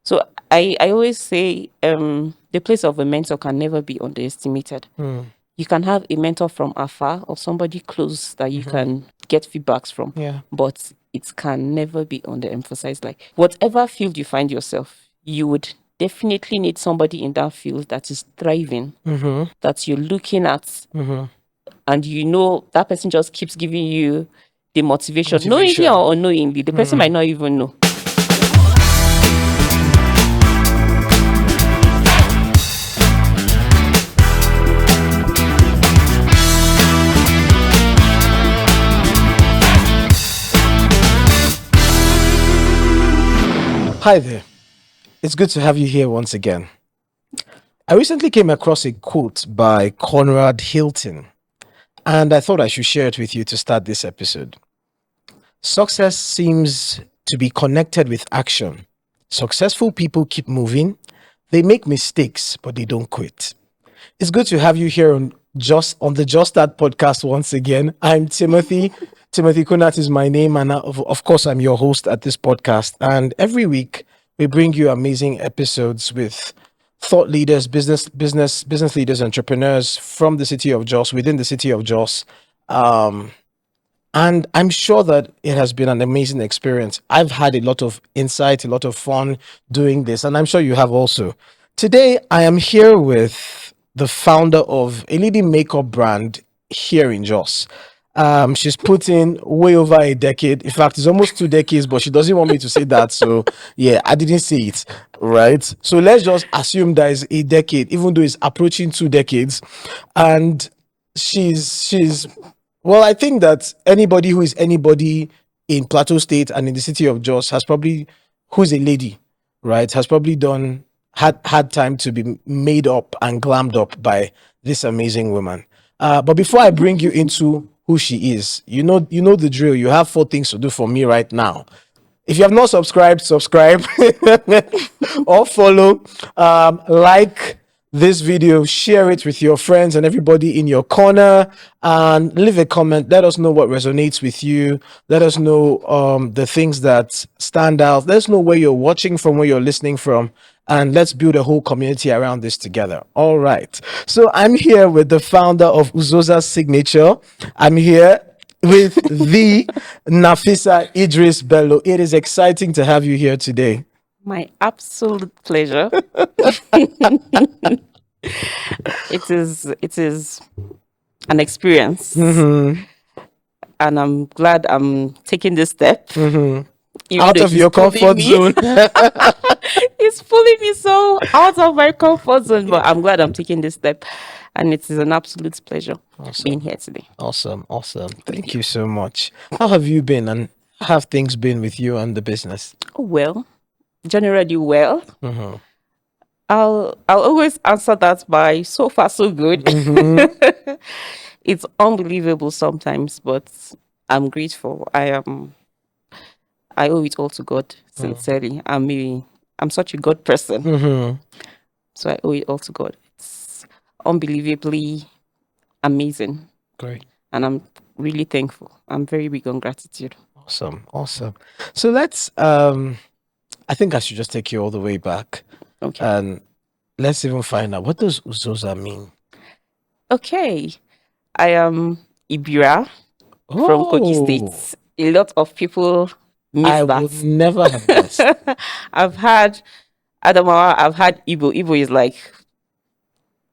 So I always say the place of a mentor can never be underestimated. You can have a mentor from afar or somebody close that you can get feedbacks from, but it can never be underemphasized. Like whatever field you find yourself, you would definitely need somebody in that field that is thriving, that you're looking at, and you know that person just keeps giving you the motivation. Knowingly or unknowingly, the person might not even know. Hi there. It's good to have you here once again. I recently came across a quote by Conrad Hilton, and I thought I should share it with you to start this episode. Success seems to be connected with action. Successful people keep moving. They make mistakes, but they don't quit. It's good to have you here on the Just Start podcast once again. I'm Timothy. Timothy Kunat is my name, and of course, I'm your host at this podcast. And every week, we bring you amazing episodes with thought leaders, business leaders, entrepreneurs from the city of Jos, within the city of Jos. And I'm sure that it has been an amazing experience. I've had a lot of insight, a lot of fun doing this, and I'm sure you have also. Today, I am here with the founder of a leading makeup brand here in Jos. She's put in way over a decade. In fact, it's almost 2 decades, but she doesn't want me to say that. So yeah, I didn't say it, right? So let's just assume that is a decade, even though it's approaching 2 decades. And she's well, I think that anybody who is anybody in Plateau State and in the city of Jos who's a lady, right, has probably had time to be made up and glammed up by this amazing woman. But before I bring you into who she is, you know the drill. You have 4 things to do for me right now. If you have not subscribed, subscribe or follow, like this video, share it with your friends and everybody in your corner, and leave a comment. Let us know what resonates with you. Let us know the things that stand out. Let us know where you're watching from, where you're listening from, and let's build a whole community around this together. All right. So I'm here with the founder of Uzoza Signature. I'm here with the Nafisa Idris-Bello. It is exciting to have you here today. My absolute pleasure. It is an experience, and I'm glad I'm taking this step. Out of your comfort zone. It's pulling me so out of my comfort zone, but I'm glad I'm taking this step, and it is an absolute pleasure being here today. Awesome. Thank you so much. How have you been, and how have things been with you and the business? Well, generally well. I'll always answer that by so far so good. It's unbelievable sometimes, but I'm grateful. I owe it all to God, sincerely. I'm such a God person. So I owe it all to God. It's unbelievably amazing. Great. And I'm really thankful. I'm very big on gratitude. Awesome. So let's I think I should just take you all the way back. Okay. And let's even find out, what does Uzoza mean? Okay. I am Ibira from Kogi State. A lot of people miss I that. would never have guessed. I've had Adamawa, I've had Igbo. Igbo is like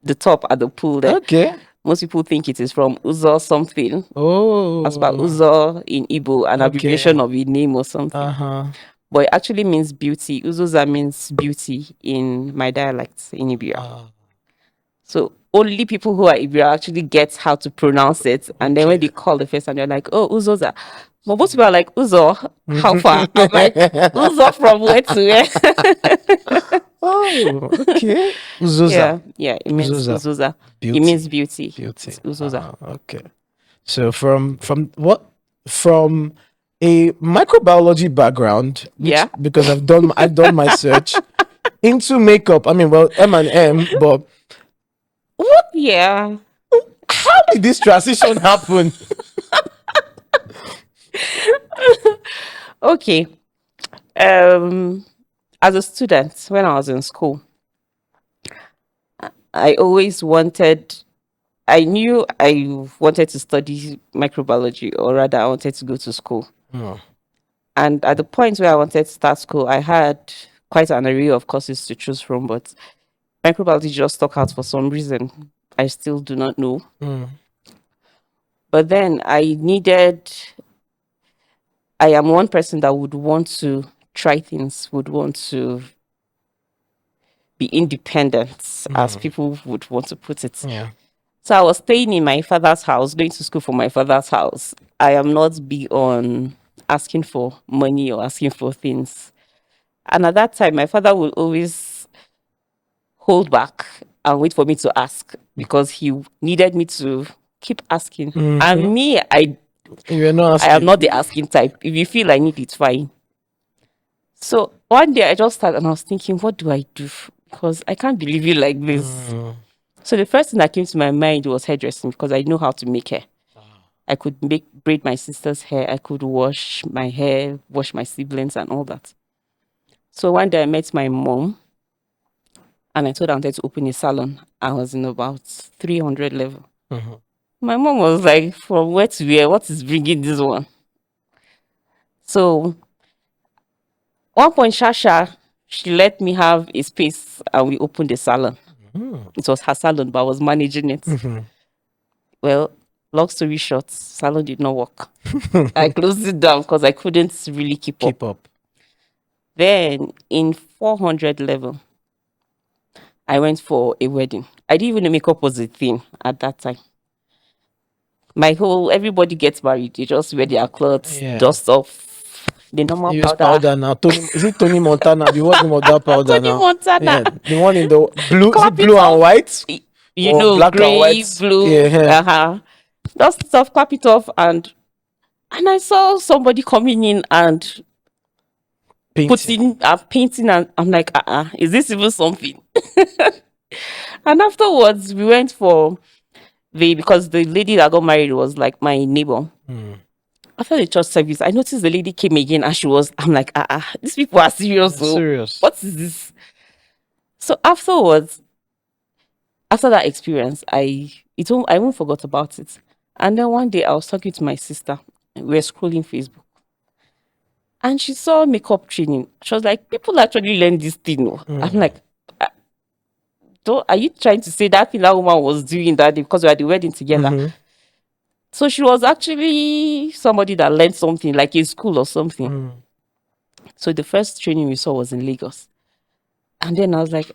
the top at the pool there. Okay. Most people think it is from Uzo something. As per Uzo in Igbo, an abbreviation of a name or something. But it actually means beauty. Uzoza means beauty in my dialect in Ibira. So only people who are Ibira actually get how to pronounce it. And then when they call the first time, they're like, oh, Uzoza. But most people are like, Uzo, how far? I'm like, Uzo from where to where? Okay. Uzoza. Yeah, it means Uzoza. Beauty. It means beauty. It's Uzoza. Okay. So from what? From a microbiology background, because I've done my search into makeup. I mean, well, M&M, but what? Yeah. How did this transition happen? Okay. as a student, when I was in school, I always wanted, I knew I wanted to study microbiology, or rather, I wanted to go to school. Oh. And at the point where I wanted to start school, I had quite an array of courses to choose from, but microbiology just stuck out for some reason. I still do not know. But then I am one person that would want to try things, would want to be independent, as people would want to put it. Yeah. So I was staying in my father's house, going to school from my father's house. I am not big on asking for money or asking for things. And at that time, my father would always hold back and wait for me to ask, because he needed me to keep asking. And me, I am not the asking type. If you feel I need it, fine. So one day I just started and I was thinking, what do I do? Because I can't believe you like this. So the first thing that came to my mind was hairdressing, because I know how to make hair. I could braid my sister's hair. I could wash my hair, wash my siblings and all that. So one day I met my mom and I told her I wanted to open a salon. I was in about 300 level. My mom was like, from where to where? What is bringing this one? So one point, Shasha, she let me have a space and we opened a salon. It was her salon, but I was managing it. Well, long story short, salon did not work. I closed it down because I couldn't really keep up. Then in 400 level, I went for a wedding. I didn't even know makeup was a thing at that time. Everybody gets married. They just wear their clothes, dust off the normal You use powder. now. Is it Tony Montana? The one of that powder Tony now. Montana. Yeah, the one in the blue. Is Clap it blue it and off. white? You Or know, black and gray, white? blue. Yeah. Dust it off, clap it off, and I saw somebody coming in and painting, and I'm like, is this even something? And afterwards, we went for because the lady that got married was like my neighbor. After the church service, I noticed the lady came again and I'm like, these people are serious. Serious. What is this? So afterwards, after that experience, I won't forgot about it. And then one day I was talking to my sister. We were scrolling Facebook. And she saw makeup training. She was like, people actually learn this thing. I'm like, are you trying to say that thing that woman was doing that day because we had the wedding together? So she was actually somebody that learned something, like in school or something. So the first training we saw was in Lagos. And then I was like,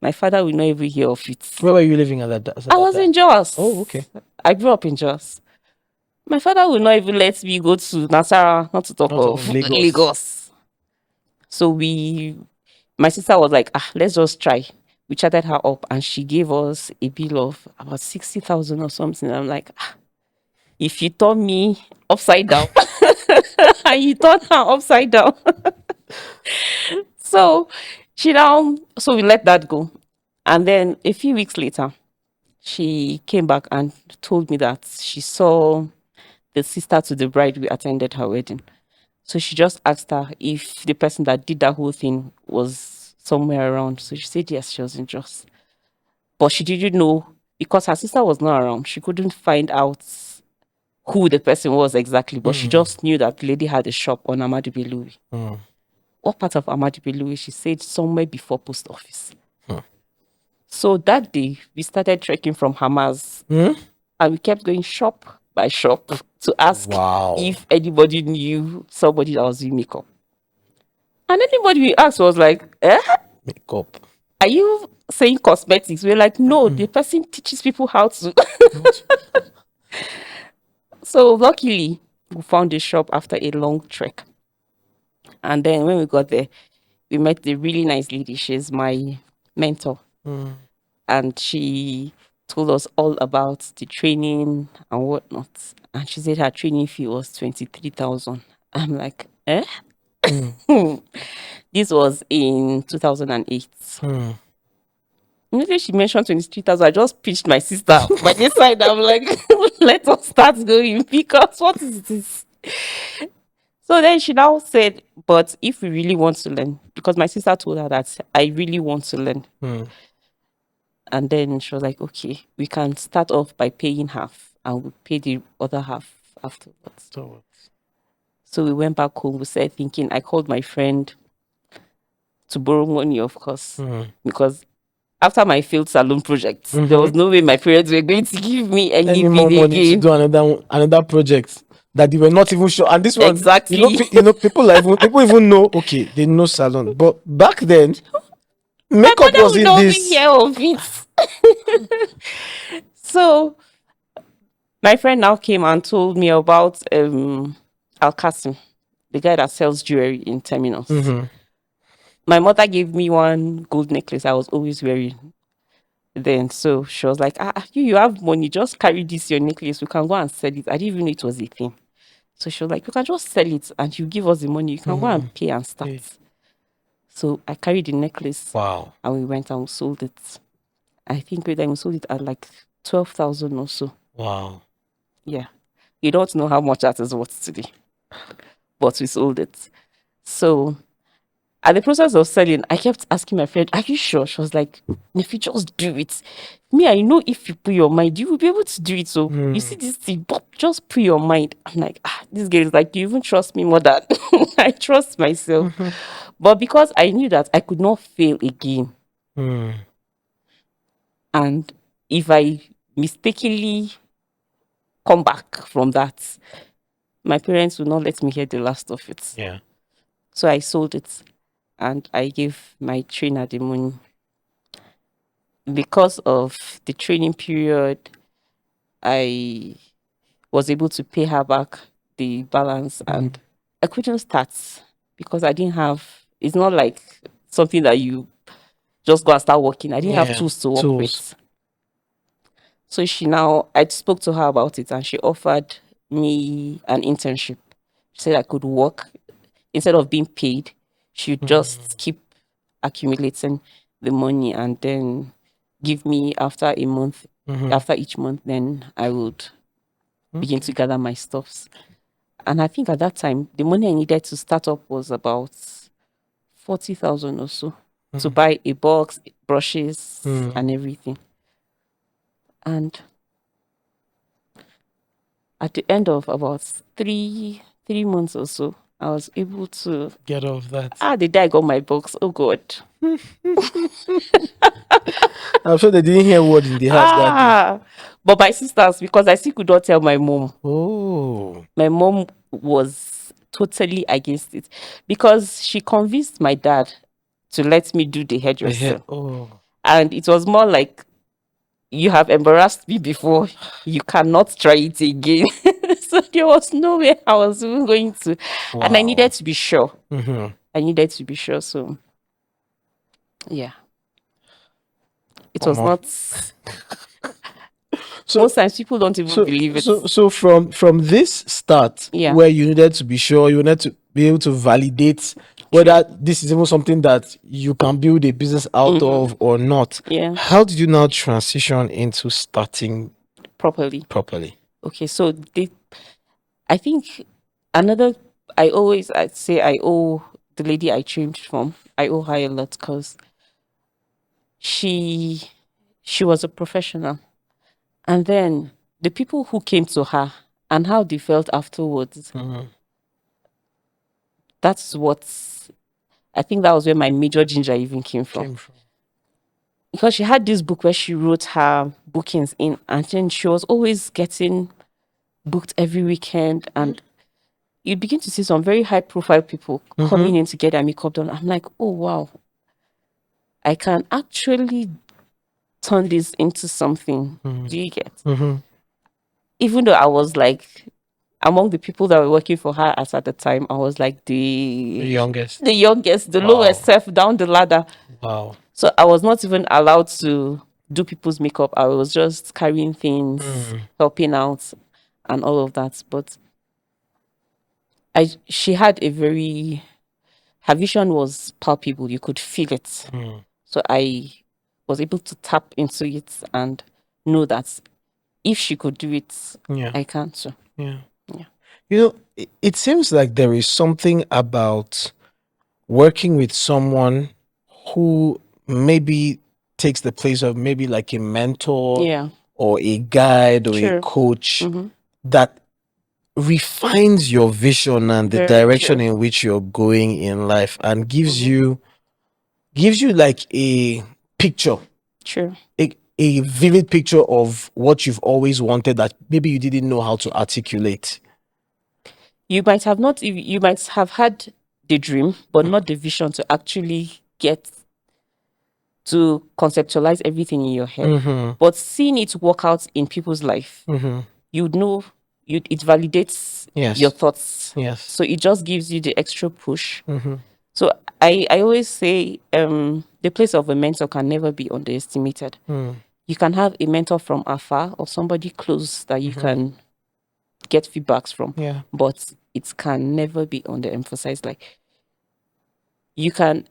my father will not even hear of it. Where were you living at that? I was in Jos. Oh, okay. I grew up in Jos. My father will not even let me go to Nasara, not to talk of Lagos. So my sister was like, let's just try. We chatted her up and she gave us a bill of about 60,000 or something. I'm like, if you turn me upside down, and you turn her upside down. So we let that go. And then a few weeks later, she came back and told me that she saw the sister to the bride we attended her wedding. So she just asked her if the person that did that whole thing was somewhere around. So she said yes, she was in Jos. But she didn't know, because her sister was not around. She couldn't find out who the person was exactly. But she just knew that the lady had a shop on Amadu Belui. What part of Amadu Belui? She said somewhere before post office. So that day, we started trekking from Hamas. And we kept going shop by shop to ask if anybody knew somebody that was doing makeup. And anybody we asked was like, makeup. Are you saying cosmetics? We're like, no, the person teaches people how to. So luckily, we found a shop after a long trek. And then when we got there, we met the really nice lady. She's my mentor. And she told us all about the training and whatnot. And she said her training fee was 23,000. I'm like, This was in 2008. Immediately she mentioned 23,000, I just pitched my sister by this side. I'm like, let us start going, because what is this? So So then she now said, but if we really want to learn, because my sister told her that I really want to learn. And then she was like, okay, we can start off by paying half and we'll pay the other half afterwards. So we went back home. We started thinking. I called my friend to borrow money, of course, because after my failed salon project, there was no way my parents were going to give me any more money money to again. do another project that they were not even sure. And this one, exactly, people even know. Okay, they know salon, but back then, my makeup mother was would in not this. hear of it. So my friend now came and told me about Al-Qasim, the guy that sells jewelry in Terminus. My mother gave me one gold necklace I was always wearing then. So she was like, you have money, just carry this your necklace, we can go and sell it. I didn't even know it was a thing. So she was like, you can just sell it and you give us the money, you can go and pay and start. So I carried the necklace. Wow. And we went and we sold it. I think we sold it at like 12,000 or so. Wow. Yeah. You don't know how much that is worth today. But we sold it. So at the process of selling, I kept asking my friend, are you sure? She was like, Nefi, just do it. Me, I know if you put your mind, you will be able to do it. So you see this thing, but just put your mind. I'm like, this girl is like, you even trust me more than I trust myself. But because I knew that I could not fail again. And if I mistakenly come back from that, my parents will not let me hear the last of it. Yeah. So I sold it and I gave my trainer the money. Because of the training period, I was able to pay her back the balance and I couldn't start because I didn't have, it's not like something that you just go and start working. I didn't have tools to work with. So I spoke to her about it and she offered me an internship. She said I could work instead of being paid. She'd just keep accumulating the money and then give me after a month, after each month, then I would begin to gather my stuffs. And I think at that time, the money I needed to start up was about 40,000 or so to buy a box, brushes, and everything. And at the end of about three months or so, I was able to get off that. The day I got my box, oh God. I'm sure they didn't hear word in the house that day. But my sisters, because I still could not tell my mom. Oh. My mom was totally against it because she convinced my dad to let me do the hairdressing. And it was more like, you have embarrassed me before, you cannot try it again. So there was no way I was even going to. Wow. And I needed to be sure. I needed to be sure. So, yeah. It was not. So most times people don't even believe it. So from this start, where you needed to be sure, you needed to be able to validate whether this is even something that you can build a business out of or not. Yeah. How did you now transition into starting properly? Okay, so I think I'd say I owe the lady I trained from. I owe her a lot because she was a professional. And then the people who came to her and how they felt afterwards, that's what I think that was where my major ginger even came from. Because she had this book where she wrote her bookings in, and then she was always getting booked every weekend. And you begin to see some very high profile people coming in to get their makeup done. I'm like, oh, wow, I can actually turn this into something. Do you get? Even though I was like, among the people that were working for her at the time, I was like the youngest, the lowest self down the ladder. Wow. So I was not even allowed to do people's makeup. I was just carrying things, helping out, and all of that. But she had her vision was palpable. You could feel it. So I was able to tap into it and know that if she could do it, I can too. Yeah. It seems like there is something about working with someone who maybe takes the place of maybe like a mentor Yeah. or a guide or a True. coach Mm-hmm. that refines your vision and the Very direction true. in which you're going in life and gives Mm-hmm. you like a picture, True. a vivid picture of what you've always wanted that maybe you didn't know how to articulate. You might have had the dream, but not the vision to actually get to conceptualize everything in your head. Mm-hmm. But seeing it work out in people's life, Mm-hmm. you'd know it validates Yes. your thoughts. Yes. So it just gives you the extra push. Mm-hmm. So I always say the place of a mentor can never be underestimated. Mm. You can have a mentor from afar or somebody close that you can get feedbacks from. Yeah. But it can never be underemphasized. Like you can,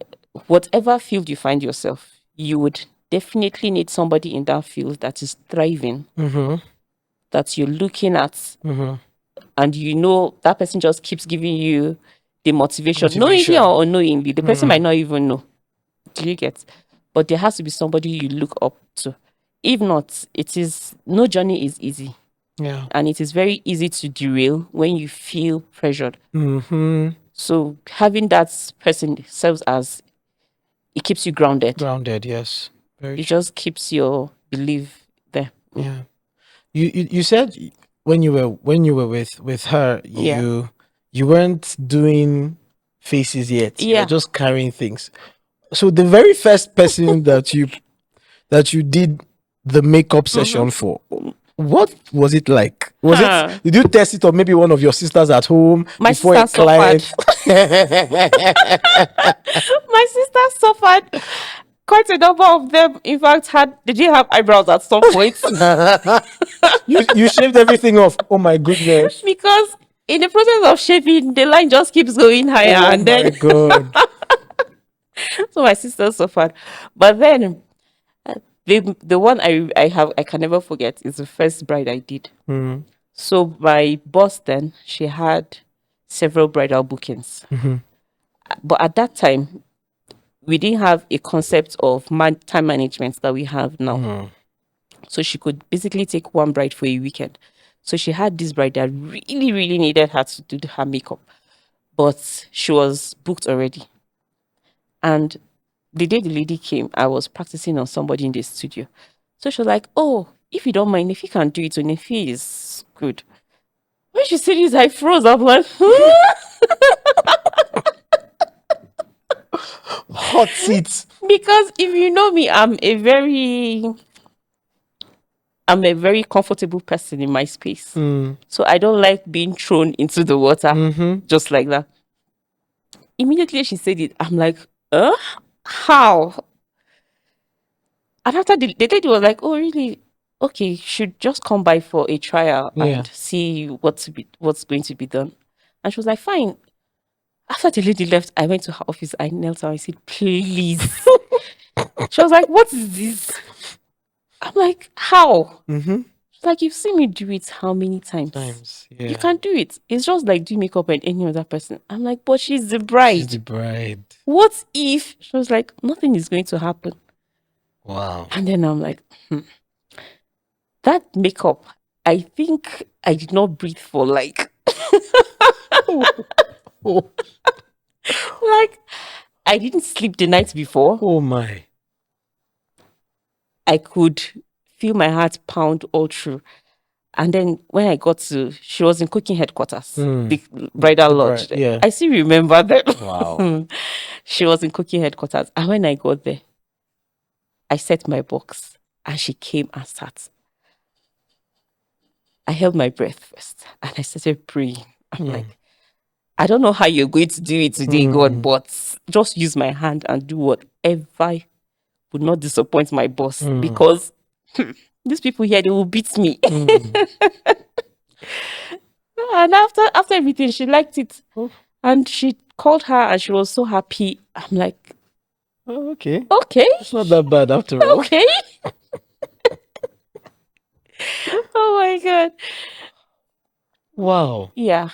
whatever field you find yourself, you would definitely need somebody in that field that is thriving, that you're looking at, and you know that person just keeps giving you the motivation, knowingly or unknowingly. The person might not even know. Do you get? But there has to be somebody you look up to. If not, no journey is easy. Yeah. And it is very easy to derail when you feel pressured. So having that person serves as, it keeps you grounded. Grounded, yes. It just keeps your belief there. Yeah. You said when you were with her, Yeah. you weren't doing faces yet. You were Yeah. just carrying things. So the very first person that you did the makeup session for, what was it like? Did you test it on maybe one of your sisters at home My before a sister client? My sister suffered. Quite a number of them, in fact, did you have eyebrows at some point? you shaved everything off. Oh my goodness. Because in the process of shaving, the line just keeps going higher. Oh and my then god. So my sister suffered. But then the one I can never forget is the first bride I did. So my boss then, she had several bridal bookings. But at that time, we didn't have a concept of time management that we have now. So she could basically take one bride for a weekend. So she had this bride that really, really needed her to do her makeup. But she was booked already. And the day the lady came, I was practicing on somebody in the studio. So she was like, "Oh, if you don't mind, if you can do it, and if he is good." When she said this, I froze. I'm like, Hot seats. because if you know me, I'm a very comfortable person in my space. So I don't like being thrown into the water just like that. Immediately she said it, I'm like, how? And after the lady was like, "Oh, really? Okay, you should just come by for a trial and see what's going to be done." And she was like, "Fine." After the lady left, I went to her office. I knelt down. I said, "Please." She was like, "What is this?" I'm like, "How?" She's like, "You've seen me do it how many times? You can do it. It's just like doing makeup and any other person." I'm like, "But she's the bride. She's the bride. What if?" She was like, "Nothing is going to happen." Wow. And then I'm like, that makeup, I think I did not breathe for like like I didn't sleep the night before. Oh my. I could feel my heart pound all through. And then when I got she was in cooking headquarters, the bridal lodge. Yeah. I still remember that. Wow. She was in cooking headquarters. And when I got there, I set my box and she came and sat. I held my breath first and I started praying. I'm like, "I don't know how you're going to do it today, God, but just use my hand and do whatever would not disappoint my boss, because these people here, they will beat me." And after everything, she liked it. And she called her and she was so happy. I'm like, okay. It's not that bad after all. Okay. Oh my God. Wow. Yeah.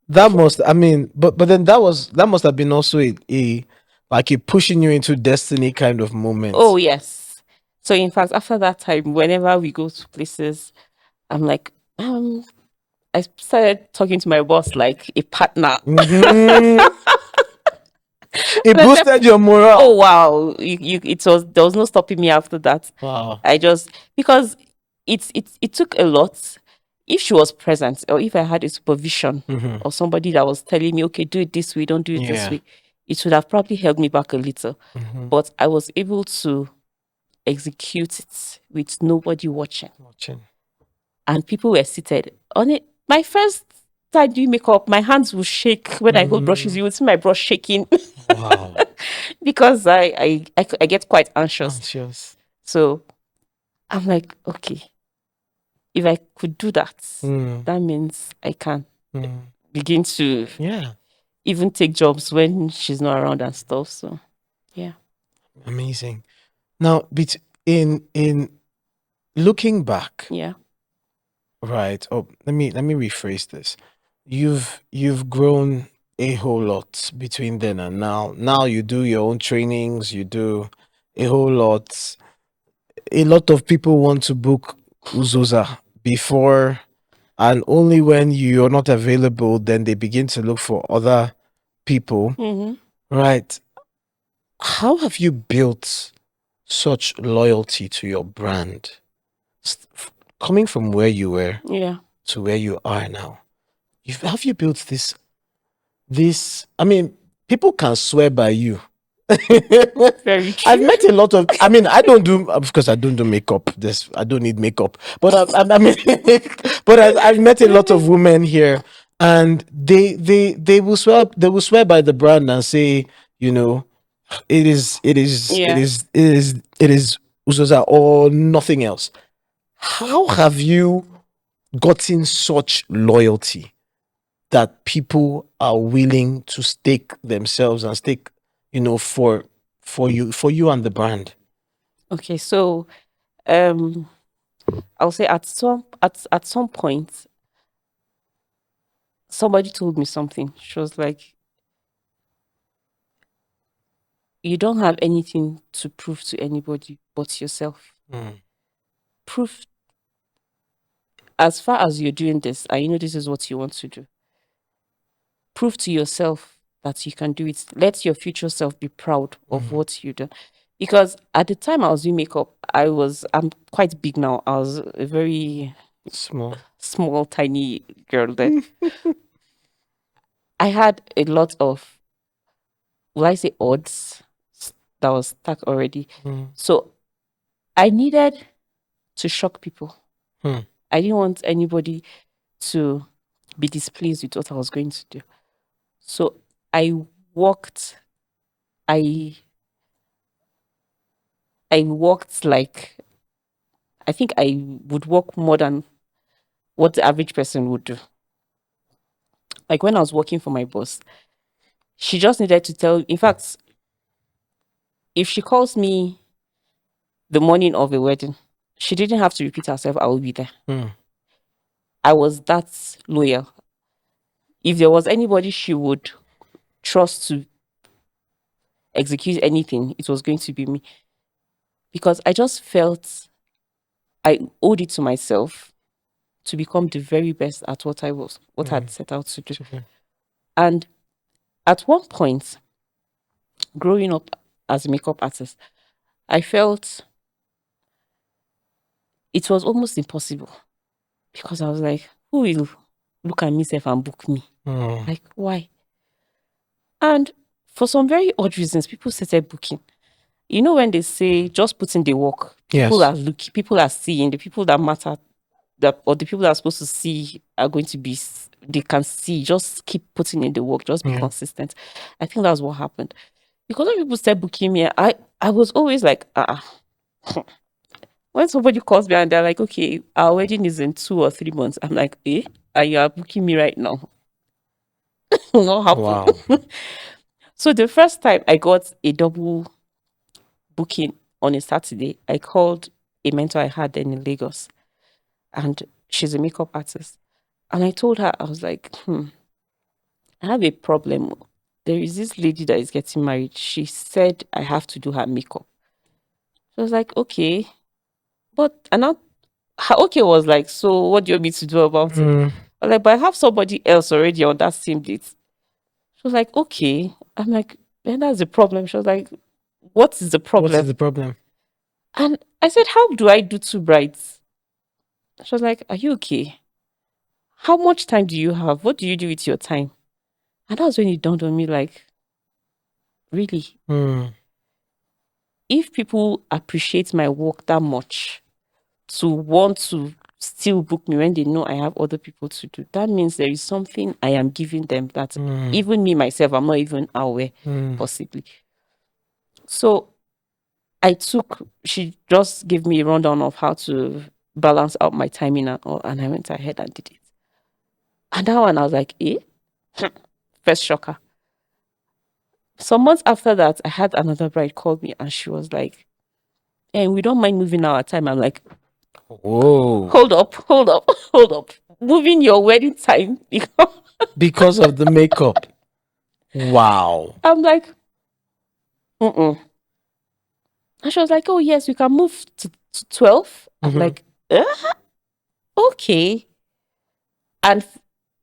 That must, I mean, but then that must have been also a like a pushing you into destiny kind of moment. Oh yes. So in fact, after that time, whenever we go to places, I'm like, I started talking to my boss like a partner. It And I said, boosted your morale. oh wow, there was no stopping me after that. Wow. I just, because it took a lot. If she was present, or if I had a supervision or somebody that was telling me, okay, do it this way, don't do it this way, it would have probably held me back a little. But I was able to execute it with nobody watching. And people were seated on it. My first time doing makeup, my hands will shake when I hold brushes. You would see my brush shaking. Wow. Because I get quite anxious. So I'm like, okay, if I could do that, that means I can begin to even take jobs when she's not around and stuff. So yeah. Amazing. Now, in looking back, Yeah. right? Oh, let me rephrase this. You've grown a whole lot between then and now. Now you do your own trainings, you do a whole lot. A lot of people want to book Uzoza before, and only when you're not available, then they begin to look for other people. Right. How have you built such loyalty to your brand? Coming from where you were to where you are now, have you built this? I mean, people can swear by you. Very true. I've met a lot of. I mean, I don't do, of course, I don't do makeup. I don't need makeup. But I mean, but I've met a lot of women here, and they will swear. They will swear by the brand and say, you know, it is Uzoza or nothing else. How have you gotten such loyalty that people are willing to stake themselves and stake, for you and the brand? Okay, so I'll say at some point somebody told me something. She was like, you don't have anything to prove to anybody but yourself. Prove, as far as you're doing this, and you know this is what you want to do, prove to yourself that you can do it. Let your future self be proud of what you do. Because at the time I was doing makeup, I'm quite big now. I was a very small, tiny girl then. I had a lot of, will I say, odds that was stuck already. So I needed to shock people. I didn't want anybody to be displeased with what I was going to do. So I walked like, I think I would walk more than what the average person would do. Like when I was working for my boss, she just needed to tell, in fact, if she calls me the morning of a wedding, she didn't have to repeat herself, I will be there. I was that loyal. If there was anybody she would trust to execute anything, it was going to be me. Because I just felt I owed it to myself to become the very best at what I had set out to do. And at one point, growing up as a makeup artist, I felt it was almost impossible, because I was like, who will look at me and book me? Like, why? And for some very odd reasons, people started booking. You know, when they say just put in the work, people are looking, people are seeing, the people that matter, or the people that are supposed to see are going to be, they can see, just keep putting in the work, just be consistent. I think that's what happened. Because when people started booking me, I was always like, when somebody calls me and they're like, okay, our wedding is in 2 or 3 months, I'm like, and you are booking me right now. What happened? Wow. So the first time I got a double booking on a Saturday, I called a mentor I had then in Lagos, and she's a makeup artist. And I told her, I was like, I have a problem. There is this lady that is getting married. She said I have to do her makeup. She was like, okay. But and now her okay was like, so what do you want me to do about it? I was like, but I have somebody else already on that same date. She was like, okay. I'm like, then that's the problem. She was like, what is the problem? What is the problem? And I said, how do I do 2 brides? She was like, are you okay? How much time do you have? What do you do with your time? And that was when it dawned on me, like, really? If people appreciate my work that much to want to still book me when they know I have other people to do, that means there is something I am giving them that even me myself, I'm not even aware, possibly. So she just gave me a rundown of how to balance out my timing and all, and I went ahead and did it. And that one, I was like, first shocker. Some months after that, I had another bride call me and she was like, and we don't mind moving our time. I'm like, whoa, hold up. Moving your wedding time because of the makeup. Wow. I'm like, And she was like, oh yes, we can move to 12. I'm like, okay. And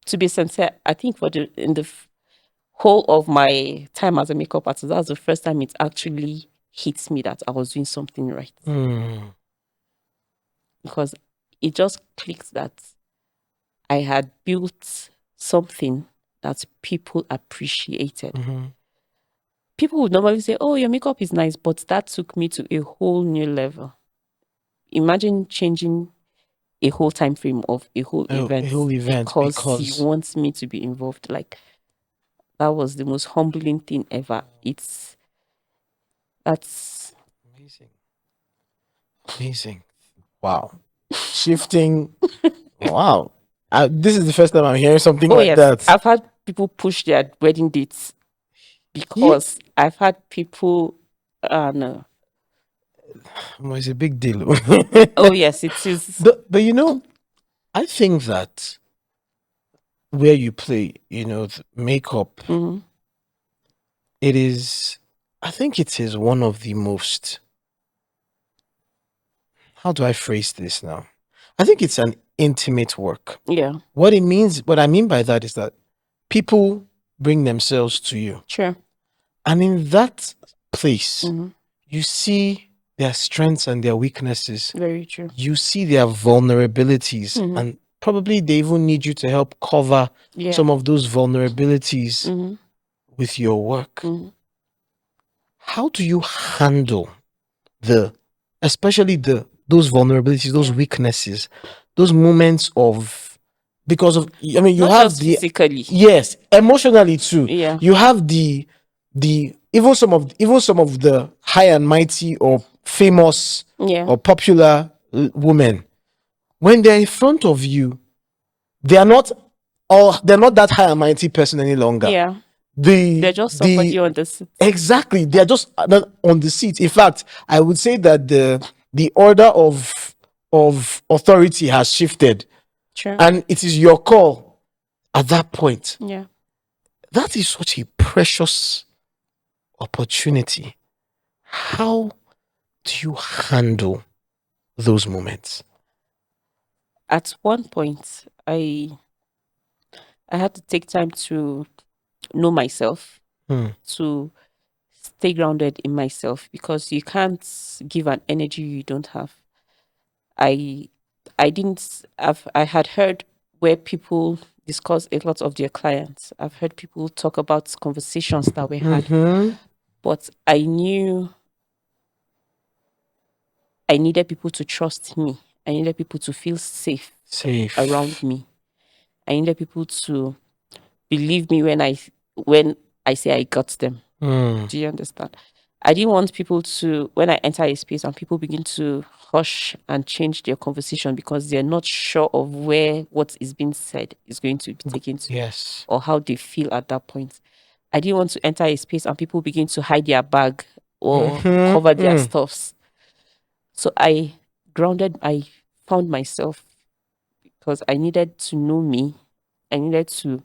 to be sincere, I think in the whole of my time as a makeup artist, that was the first time it actually hit me that I was doing something right. Because it just clicked that I had built something that people appreciated. People would normally say, oh, your makeup is nice, but that took me to a whole new level. Imagine changing a whole time frame of a whole event because you want me to be involved. Like, that was the most humbling thing ever. That's amazing. Wow. Shifting. Wow. This is the first time I'm hearing something like that. I've had people push their wedding dates because I've had people no. It's a big deal. Oh yes, it is. But you know, I think that where you play, the makeup, I think it is one of the most, how do I phrase this now? I think it's an intimate work. Yeah. What I mean by that is that people bring themselves to you. Sure. And in that place, you see their strengths and their weaknesses. Very true. You see their vulnerabilities, and probably they even need you to help cover some of those vulnerabilities with your work. How do you handle especially those vulnerabilities, those weaknesses, those moments of, because of, I mean, you Not have just physically. Yes, emotionally too. Yeah. You have the even some of the high and mighty or famous or popular women, when they're in front of you, they're not that high and mighty person any longer. Yeah. They're just somebody on the seat. Exactly. They're just on the seat. In fact, I would say that the order of authority has shifted. Sure. And it is your call at that point. Yeah. That is such a precious opportunity. How do you handle those moments? At one point, I had to take time to know myself, to stay grounded in myself, because you can't give an energy you don't have. I had heard where people discuss a lot of their clients. I've heard people talk about conversations that we had, but I knew I needed people to trust me. I needed people to feel safe around me. I needed people to believe me when I say I got them. Do you understand? I didn't want people to, when I enter a space and people begin to hush and change their conversation because they're not sure of where what is being said is going to be taken to. Yes. Or how they feel at that point. I didn't want to enter a space and people begin to hide their bag or cover their stuffs. So I found myself, because I needed to know me. I needed to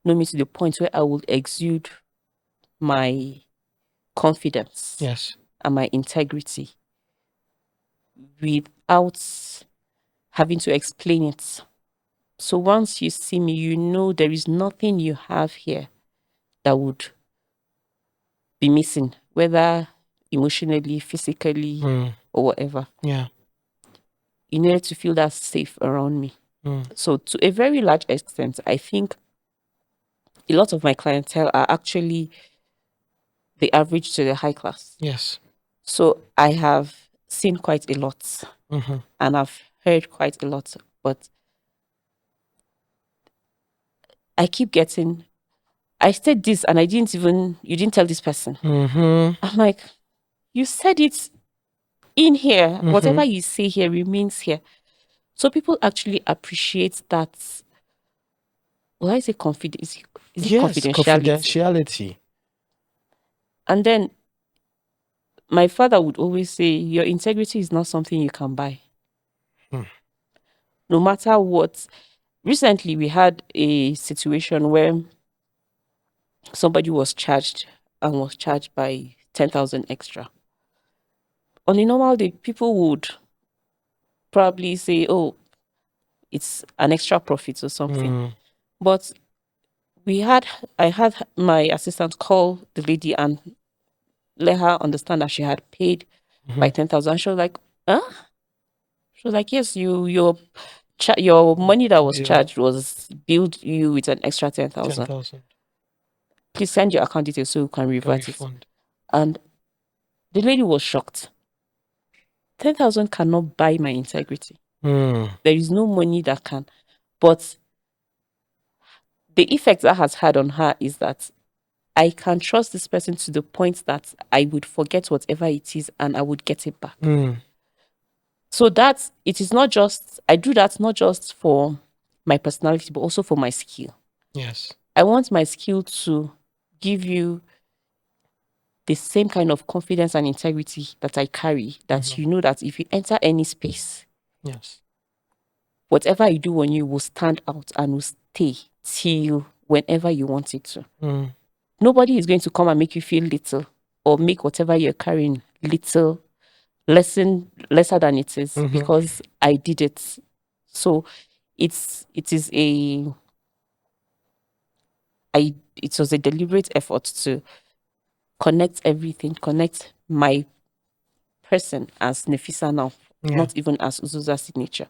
know me to the point where I would exude my confidence and my integrity without having to explain it. So once you see me, you know there is nothing you have here that would be missing, whether emotionally, physically, or whatever. Yeah. You needed to feel that safe around me. So to a very large extent, I think a lot of my clientele are actually the average to the high class. Yes. So I have seen quite a lot and I've heard quite a lot, but I keep getting, I said this and you didn't tell this person. I'm like, you said it in here. Whatever you say here remains here. So people actually appreciate that. Well, I say confidence. Is it confidentiality? And then my father would always say, your integrity is not something you can buy. No matter what. Recently, we had a situation where somebody was charged by 10,000 extra. On a normal day, people would probably say, oh, it's an extra profit or something. But I had my assistant call the lady and let her understand that she had paid by 10,000. She was like, huh? She was like, yes, your money that was charged was billed you with an extra 10,000. Please send your account details so you can revert it. And the lady was shocked. 10,000 cannot buy my integrity. There is no money that can. But the effect that has had on her is that I can trust this person to the point that I would forget whatever it is and I would get it back. So that it is not just, I do that not just for my personality, but also for my skill. Yes. I want my skill to give you the same kind of confidence and integrity that I carry, that you know that if you enter any space, whatever you do on you will stand out and will stay till whenever you want it to. Nobody is going to come and make you feel little or make whatever you're carrying little, lesser than it is, because I did it. So it was a deliberate effort to connect everything, connect my person as Nafisa now, not even as Uzoza Signature.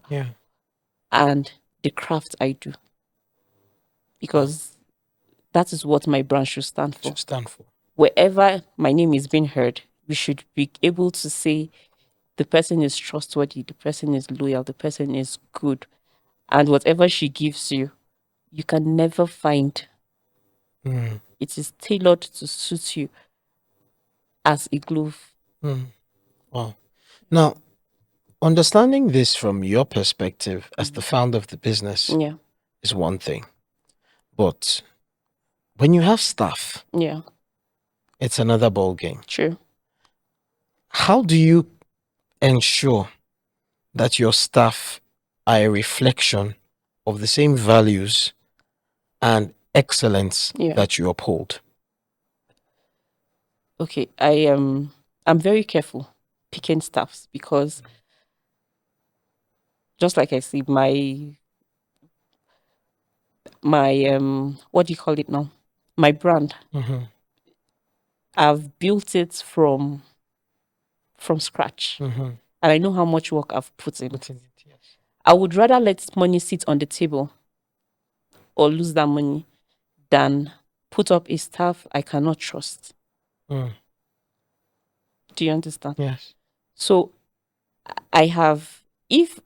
And the craft I do. Because that is what my brand should stand for. Wherever my name is being heard, we should be able to say the person is trustworthy, the person is loyal, the person is good. And whatever she gives you, you can never find. It is tailored to suit you as a glove. Wow. Now, understanding this from your perspective as the founder of the business is one thing. But when you have staff, it's another ball game. True. How do you ensure that your staff are a reflection of the same values and excellence that you uphold? Okay, I'm very careful picking staffs because, just like I said, my what do you call it now? My brand. I've built it from scratch, and I know how much work I've put in. I would rather let money sit on the table or lose that money than put up a staff I cannot trust. Do you understand? Yes. So if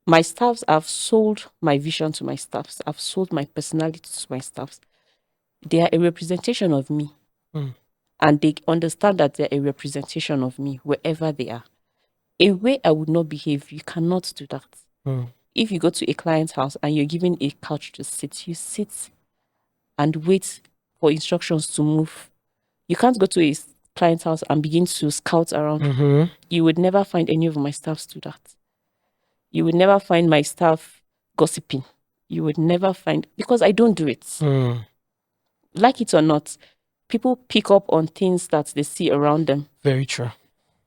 my staffs, I've sold my vision to my staffs, I've sold my personality to my staffs. They are a representation of me. And they understand that they're a representation of me wherever they are. A way I would not behave, you cannot do that. If you go to a client's house and you're given a couch to sit, you sit and wait for instructions to move. You can't go to a client's house and begin to scout around. You would never find any of my staffs do that. You would never find my staff gossiping. You would never find, because I don't do it. Like it or not, people pick up on things that they see around them. Very true.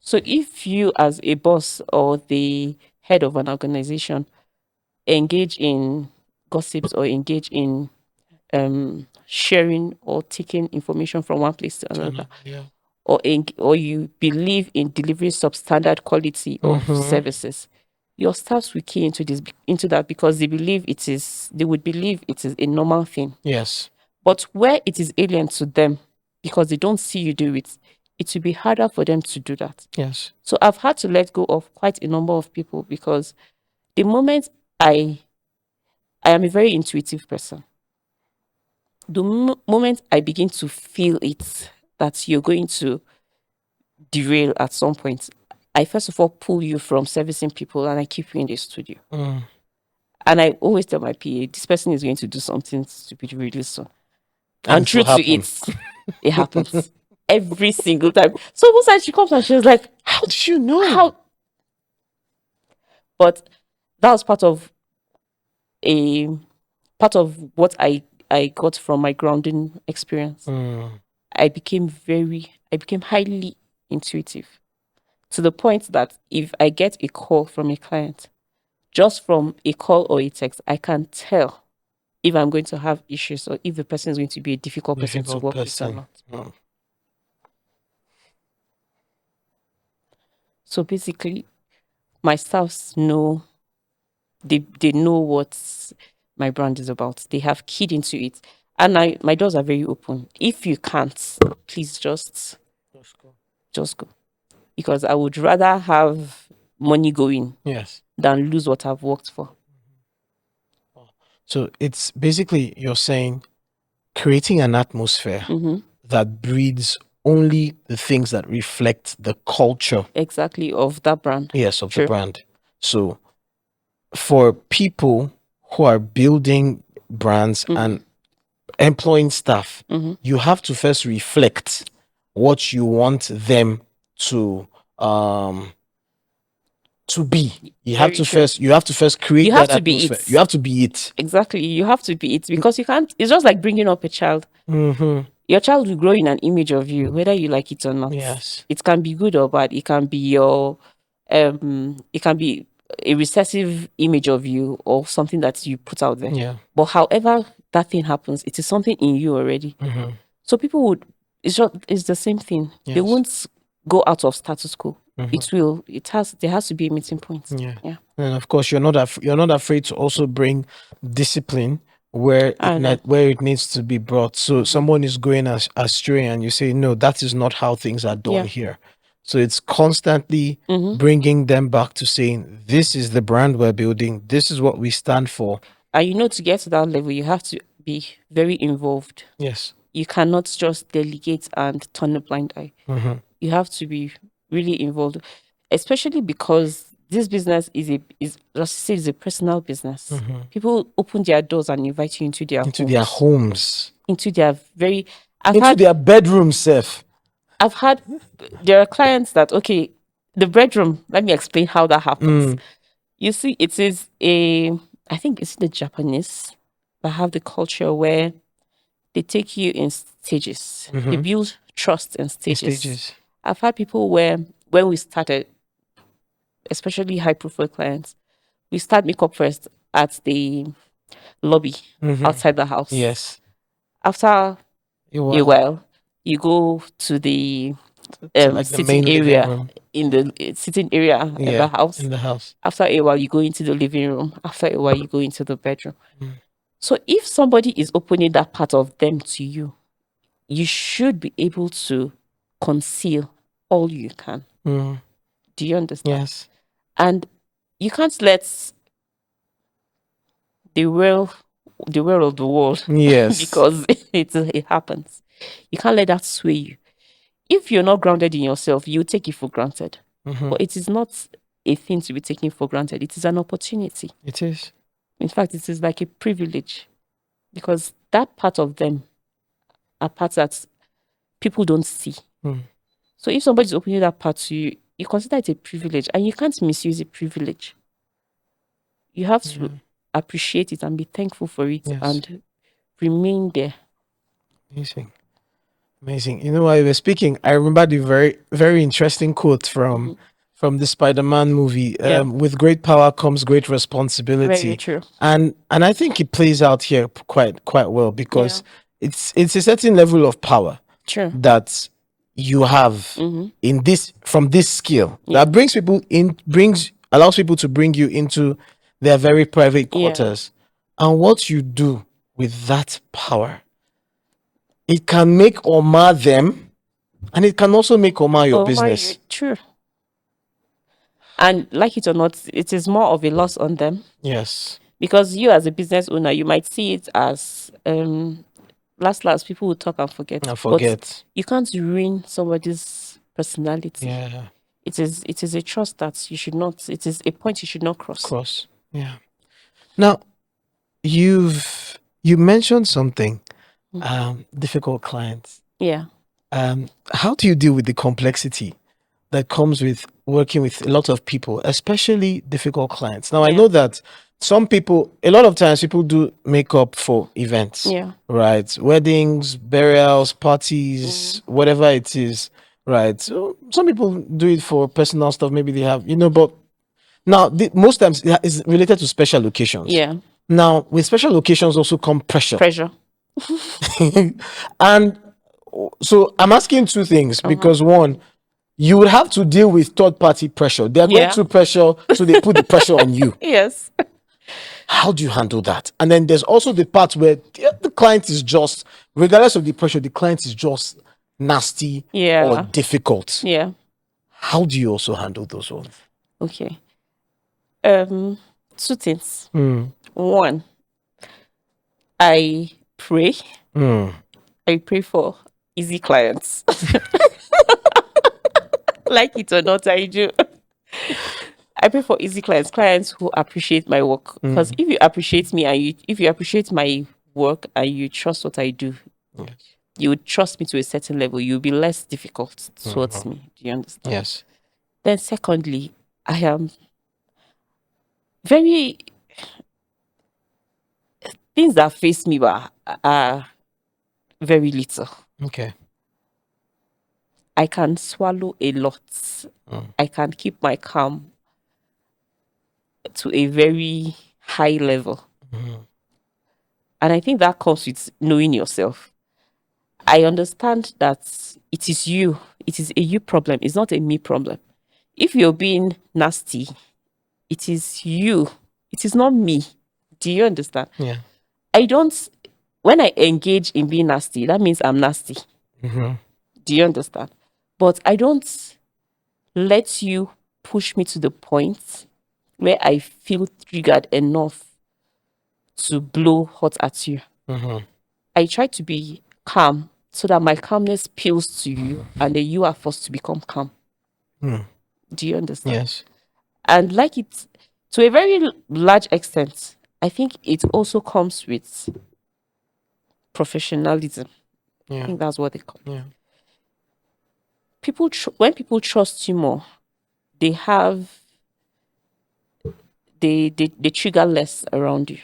So if you as a boss or the head of an organization engage in gossips or engage in sharing or taking information from one place to another, or you believe in delivering substandard quality of services, your staffs will key into that because they would believe it is a normal thing. Yes. But where it is alien to them because they don't see you do it, it will be harder for them to do that. Yes. So I've had to let go of quite a number of people because the moment I am a very intuitive person. The moment I begin to feel it, that you're going to derail at some point, I first of all pull you from servicing people and I keep you in the studio. And I always tell my PA, this person is going to do something stupid really soon. And true to it, it happens every single time. So most times she comes and she was like, how did you know? But that was part of what I got from my grounding experience. I became highly intuitive to the point that if I get a call from a client, just from a call or a text, I can tell if I'm going to have issues or if the person is going to be a difficult person to work with or not. So basically, my staffs know, they know what my brand is about. They have keyed into it. And my doors are very open. If you can't, please just go. Because I would rather have money going than lose what I've worked for. So it's basically, you're saying, creating an atmosphere that breeds only the things that reflect the culture. Exactly, of that brand. Yes, of the brand. So for people who are building brands and employing staff, you have to first reflect what you want them to be. You have to first create that atmosphere. You have to be it. Exactly. You have to be it because you can't. It's just like bringing up a child. Your child will grow in an image of you, whether you like it or not. Yes. It can be good or bad. It can be it can be a recessive image of you or something that you put out there. Yeah. But however that thing happens, it is something in you already. So people would. It's the same thing. Yes. They won't go out of status quo. There has to be a meeting point. Yeah. And of course, you're not afraid to also bring discipline where it needs to be brought. So someone is going astray and you say, no, that is not how things are done here. So it's constantly bringing them back to saying, this is the brand we're building. This is what we stand for. And to get to that level, you have to be very involved. Yes. You cannot just delegate and turn a blind eye. You have to be really involved, especially because this business is a personal business. People open their doors and invite you into their homes. Into their their bedroom self. There are clients that, okay, the bedroom, let me explain how that happens. You see, it is I think it's the Japanese that have the culture where they take you in stages. They build trust in stages. I've had people where, when we started, especially high profile clients, we start makeup first at the lobby outside the house. Yes. After a while, you go to the sitting area in the sitting area in the house. In the house. After a while, you go into the living room. After a while, you go into the bedroom. So if somebody is opening that part of them to you, you should be able to conceal all you can. Do you understand? Yes. And you can't let the world of the world, yes, because it happens. You can't let that sway you. If you're not grounded in yourself, you take it for granted. But it is not a thing to be taken for granted. It is an opportunity. It is. In fact, it is like a privilege, because that part of them are parts that people don't see. So if somebody's opening that part to you, you consider it a privilege, and you can't misuse a privilege. You have to appreciate it and be thankful for it and remain there. Amazing. You know, while you were speaking, I remember the very, very interesting quote from the Spider-Man movie. With great power comes great responsibility. Very true. And I think it plays out here quite well, because it's a certain level of power that you have in this, from this skill, that allows people to bring you into their very private quarters. And what you do with that power, it can make or mar them, and it can also make or mar your business. True. And like it or not, it is more of a loss on them. Yes. Because you as a business owner, you might see it as last people will talk and forget. But you can't ruin somebody's personality. Yeah. It is a trust that you should not, it is a point you should not cross. Yeah. Now, you mentioned something, difficult clients. Yeah. How do you deal with the complexity that comes with working with a lot of people, especially difficult clients? Now, I know that some people, a lot of times people do makeup for events, right? Weddings, burials, parties, whatever it is, right? So some people do it for personal stuff. Maybe they have, but now most times it's related to special occasions. Yeah. Now, with special occasions also come pressure. And so I'm asking two things, because one, you would have to deal with third-party pressure. They're going through pressure, so they put the pressure on you. Yes. How do you handle that? And then there's also the part where the client is just, regardless of the pressure, the client is just nasty or difficult. Yeah. How do you also handle those ones? Okay. Two things. One, I pray. I pray for easy clients. Like it or not, I do. I pray for easy clients who appreciate my work. Because if you appreciate me and if you appreciate my work and you trust what I do, you would trust me to a certain level. You'll be less difficult towards me. Do you understand? Yes. Then secondly, I am very, things that face me are very little. Okay. I can swallow a lot. I can keep my calm to a very high level. And I think that comes with knowing yourself. I understand that it is you. It is a you problem. It's not a me problem. If you're being nasty, it is you. It is not me. Do you understand? Yeah. When I engage in being nasty, that means I'm nasty. Do you understand? But I don't let you push me to the point where I feel triggered enough to blow hot at you. I try to be calm so that my calmness appeals to you, and then you are forced to become calm. Do you understand? Yes. And like it, to a very large extent, I think it also comes with professionalism. I think that's what they call it. When people trust you more, they trigger less around you.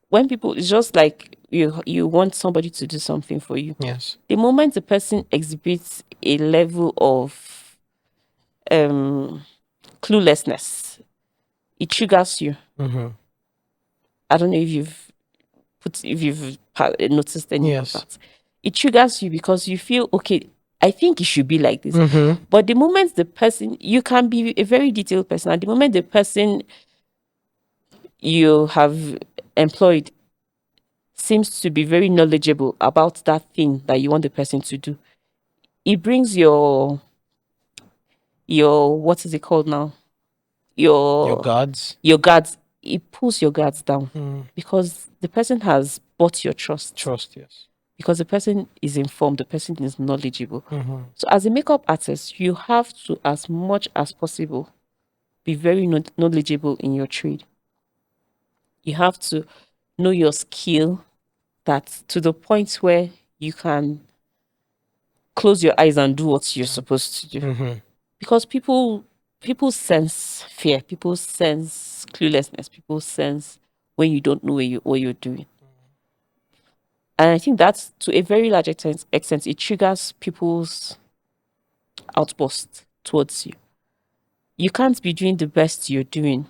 When people, it's just like you want somebody to do something for you. Yes. The moment the person exhibits a level of cluelessness, it triggers you. I don't know if you've noticed any of that. It triggers you because you feel, okay, I think it should be like this. But the moment the person, you can be a very detailed person, and the moment the person you have employed seems to be very knowledgeable about that thing that you want the person to do, it brings your what is it called now? Your guards. It pulls your guards down because the person has bought your trust. Yes. Because the person is informed, the person is knowledgeable. So as a makeup artist, you have to, as much as possible, be very knowledgeable in your trade. You have to know your skill, that to the point where you can close your eyes and do what you're supposed to do. Because people people sense fear, people sense cluelessness, people sense when you don't know what you're doing. And I think that's, to a very large extent, it triggers people's outburst towards you. You can't be doing the best you're doing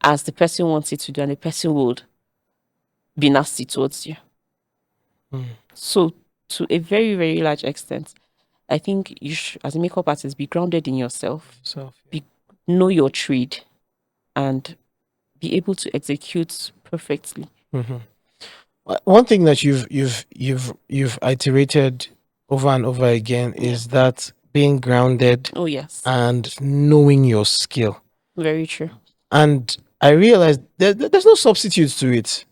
as the person wants it to do, and the person would be nasty towards you. So, to a very, very large extent, I think you should, as a makeup artist, be grounded in yourself, know your trade, and be able to execute perfectly. One thing that you've iterated over and over again is that being grounded. Oh yes, and knowing your skill. Very true. And I realized there's no substitute to it.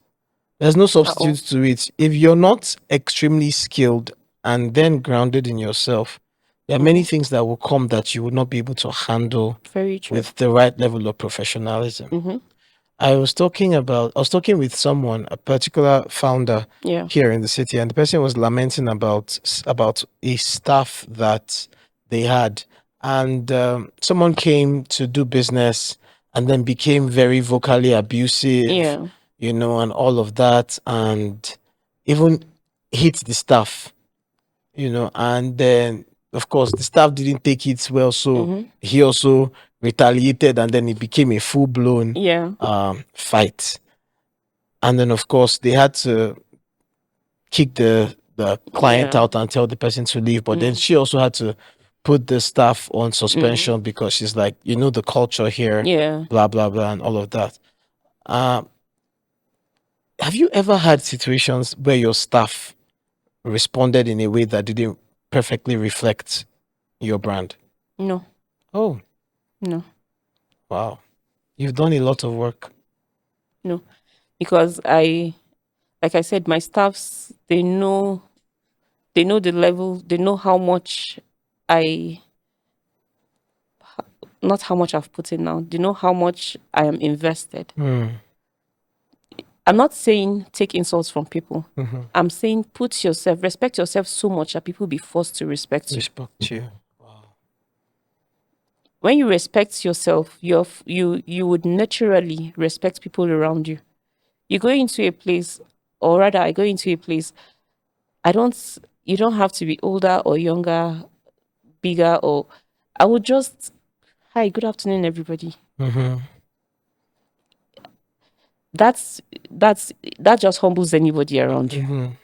There's no substitute to it. If you're not extremely skilled and then grounded in yourself, there are many things that will come that you would not be able to handle with the right level of professionalism. I was talking with someone, a particular founder here in the city, and the person was lamenting about a staff that they had, and someone came to do business and then became very vocally abusive, and all of that, and even hit the staff, and then of course the staff didn't take it well, so he also retaliated, and then it became a full-blown fight. And then of course they had to kick the client out and tell the person to leave, but then she also had to put the staff on suspension because she's like, the culture here, blah blah blah, and all of that. Have you ever had situations where your staff responded in a way that didn't perfectly reflect your brand? No. Oh. No. Wow. You've done a lot of work. No. Because like I said, my staffs, they know the level, they know how much not how much I've put in now. They know how much I am invested. I'm not saying take insults from people. I'm saying respect yourself so much that people be forced to respect you. Respect you. Wow. When you respect yourself, you would naturally respect people around you. You go into a place, or rather, I go into a place. You don't have to be older or younger, bigger, or I would just, hi, good afternoon, everybody. That just humbles anybody around you.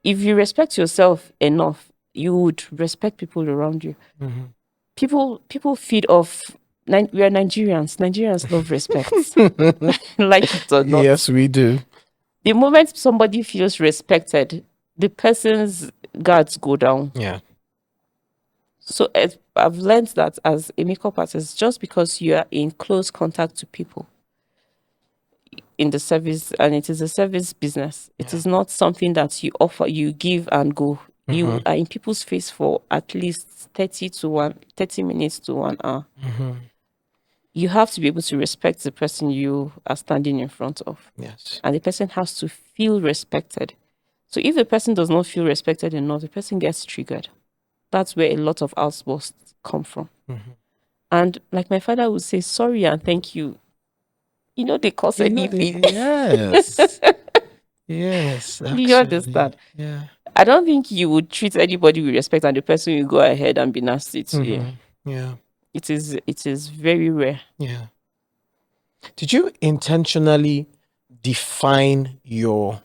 If you respect yourself enough, you would respect people around you. People feed off. We are Nigerians. Nigerians love respect. Like it or not. Yes, we do. The moment somebody feels respected, the person's guards go down. Yeah. So I've learned that as a makeup artist, just because you are in close contact to people in the service, and it is a service business, it is not something that you offer, you give and go. You are in people's face for at least 30 minutes to 1 hour. You have to be able to respect the person you are standing in front of. Yes. And the person has to feel respected. So if the person does not feel respected enough, the person gets triggered. That's where a lot of outbursts come from. And like my father would say, sorry and thank you. They cause anything. Yes. Yes. Actually, you understand? Yeah. I don't think you would treat anybody with respect and the person will go ahead and be nasty to you. Yeah. It is very rare. Yeah. Did you intentionally define your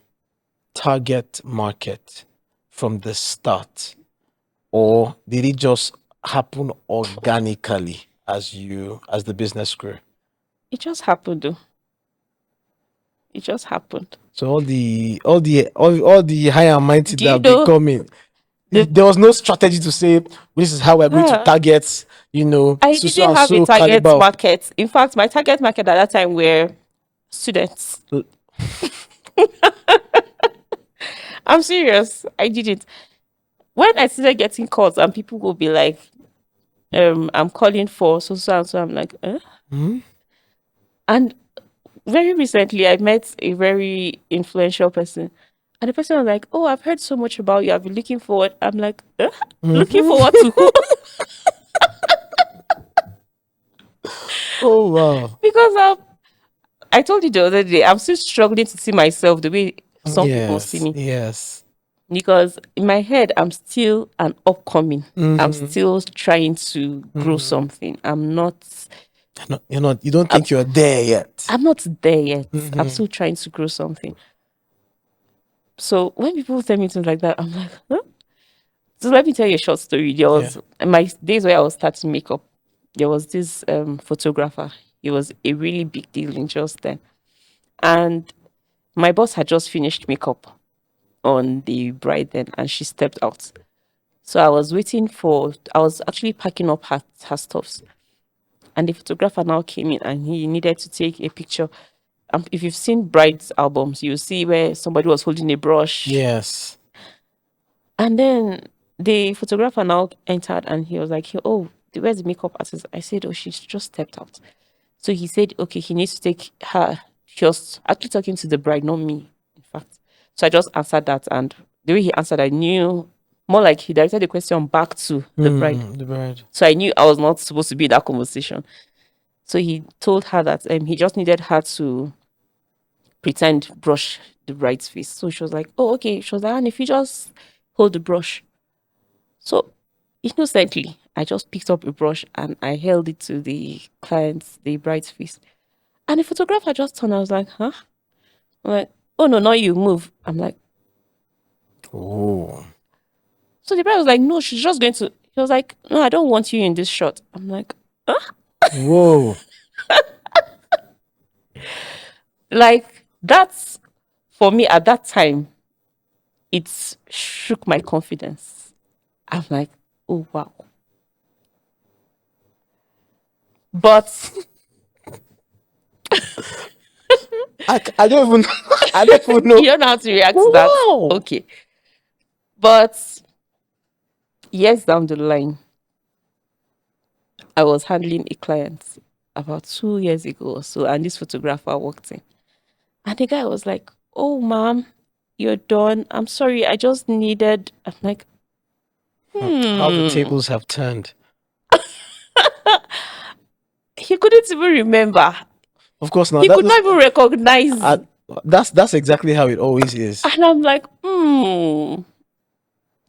target market from the start, or did it just happen organically as the business grew? It just happened, though. It just happened. So all the high and mighty that have been coming, there was no strategy to say this is how we're going to target. I didn't have a target market. In fact, my target market at that time were students. I'm serious. I did it. When I started getting calls and people will be like, I'm calling for so and so, I'm like, And very recently, I met a very influential person. And the person was like, oh, I've heard so much about you. I've been looking forward. I'm like, looking forward to who? Oh wow. Because I told you the other day, I'm still struggling to see myself the way some people see Yes. me. Yes. Because in my head, I'm still an upcoming. I'm Mm-hmm. still trying to grow Mm-hmm. something. I'm not. You're not. You don't I'm, think you're there yet. I'm not there yet. I'm Mm-hmm. still trying to grow something. So when people tell me things like that, I'm like, huh? So let me tell you a short story. There Yeah. was in my days where I was starting makeup. There was this photographer. He was a really big deal in just then, and my boss had just finished makeup on the bride then, and she stepped out. So I was waiting for. I was actually packing up her stuffs, and the photographer now came in, and he needed to take a picture. If you've seen brides albums, you see where somebody was holding a brush. Yes. And then the photographer now entered and he was like, "Oh, where's the makeup artist?" I said, "Oh, she's just stepped out." So he said, "Okay, he needs to take her." He was actually talking to the bride, not me, in fact. So I just answered that. And the way he answered, I knew more like he directed the question back to the bride. The bride. So I knew I was not supposed to be in that conversation. So he told her that he just needed her to pretend brush the bride's face. So she was like, "Oh, okay." She was like, "And if you just hold the brush." So innocently, I just picked up a brush and I held it to the bride's face. And the photographer just turned. I was like, "Huh?" I'm like, "Oh no, not you, move." I'm like, Oh. so the bride was like, "No, she's just going to." He was like, "No, I don't want you in this shot." I'm like, Whoa. like that's for me at that time, it shook my confidence. I'm like, oh wow. But I don't even I don't even know. you don't know how to react to that. Wow. Okay. But years down the line, I was handling a client about 2 years ago or so, and this photographer walked in. And the guy was like, "Oh, ma'am, you're done. I'm sorry, I just needed." I'm like, How the hmm. tables have turned. He couldn't even remember. Of course not. He could not even recognize. That's exactly how it always is. And I'm like,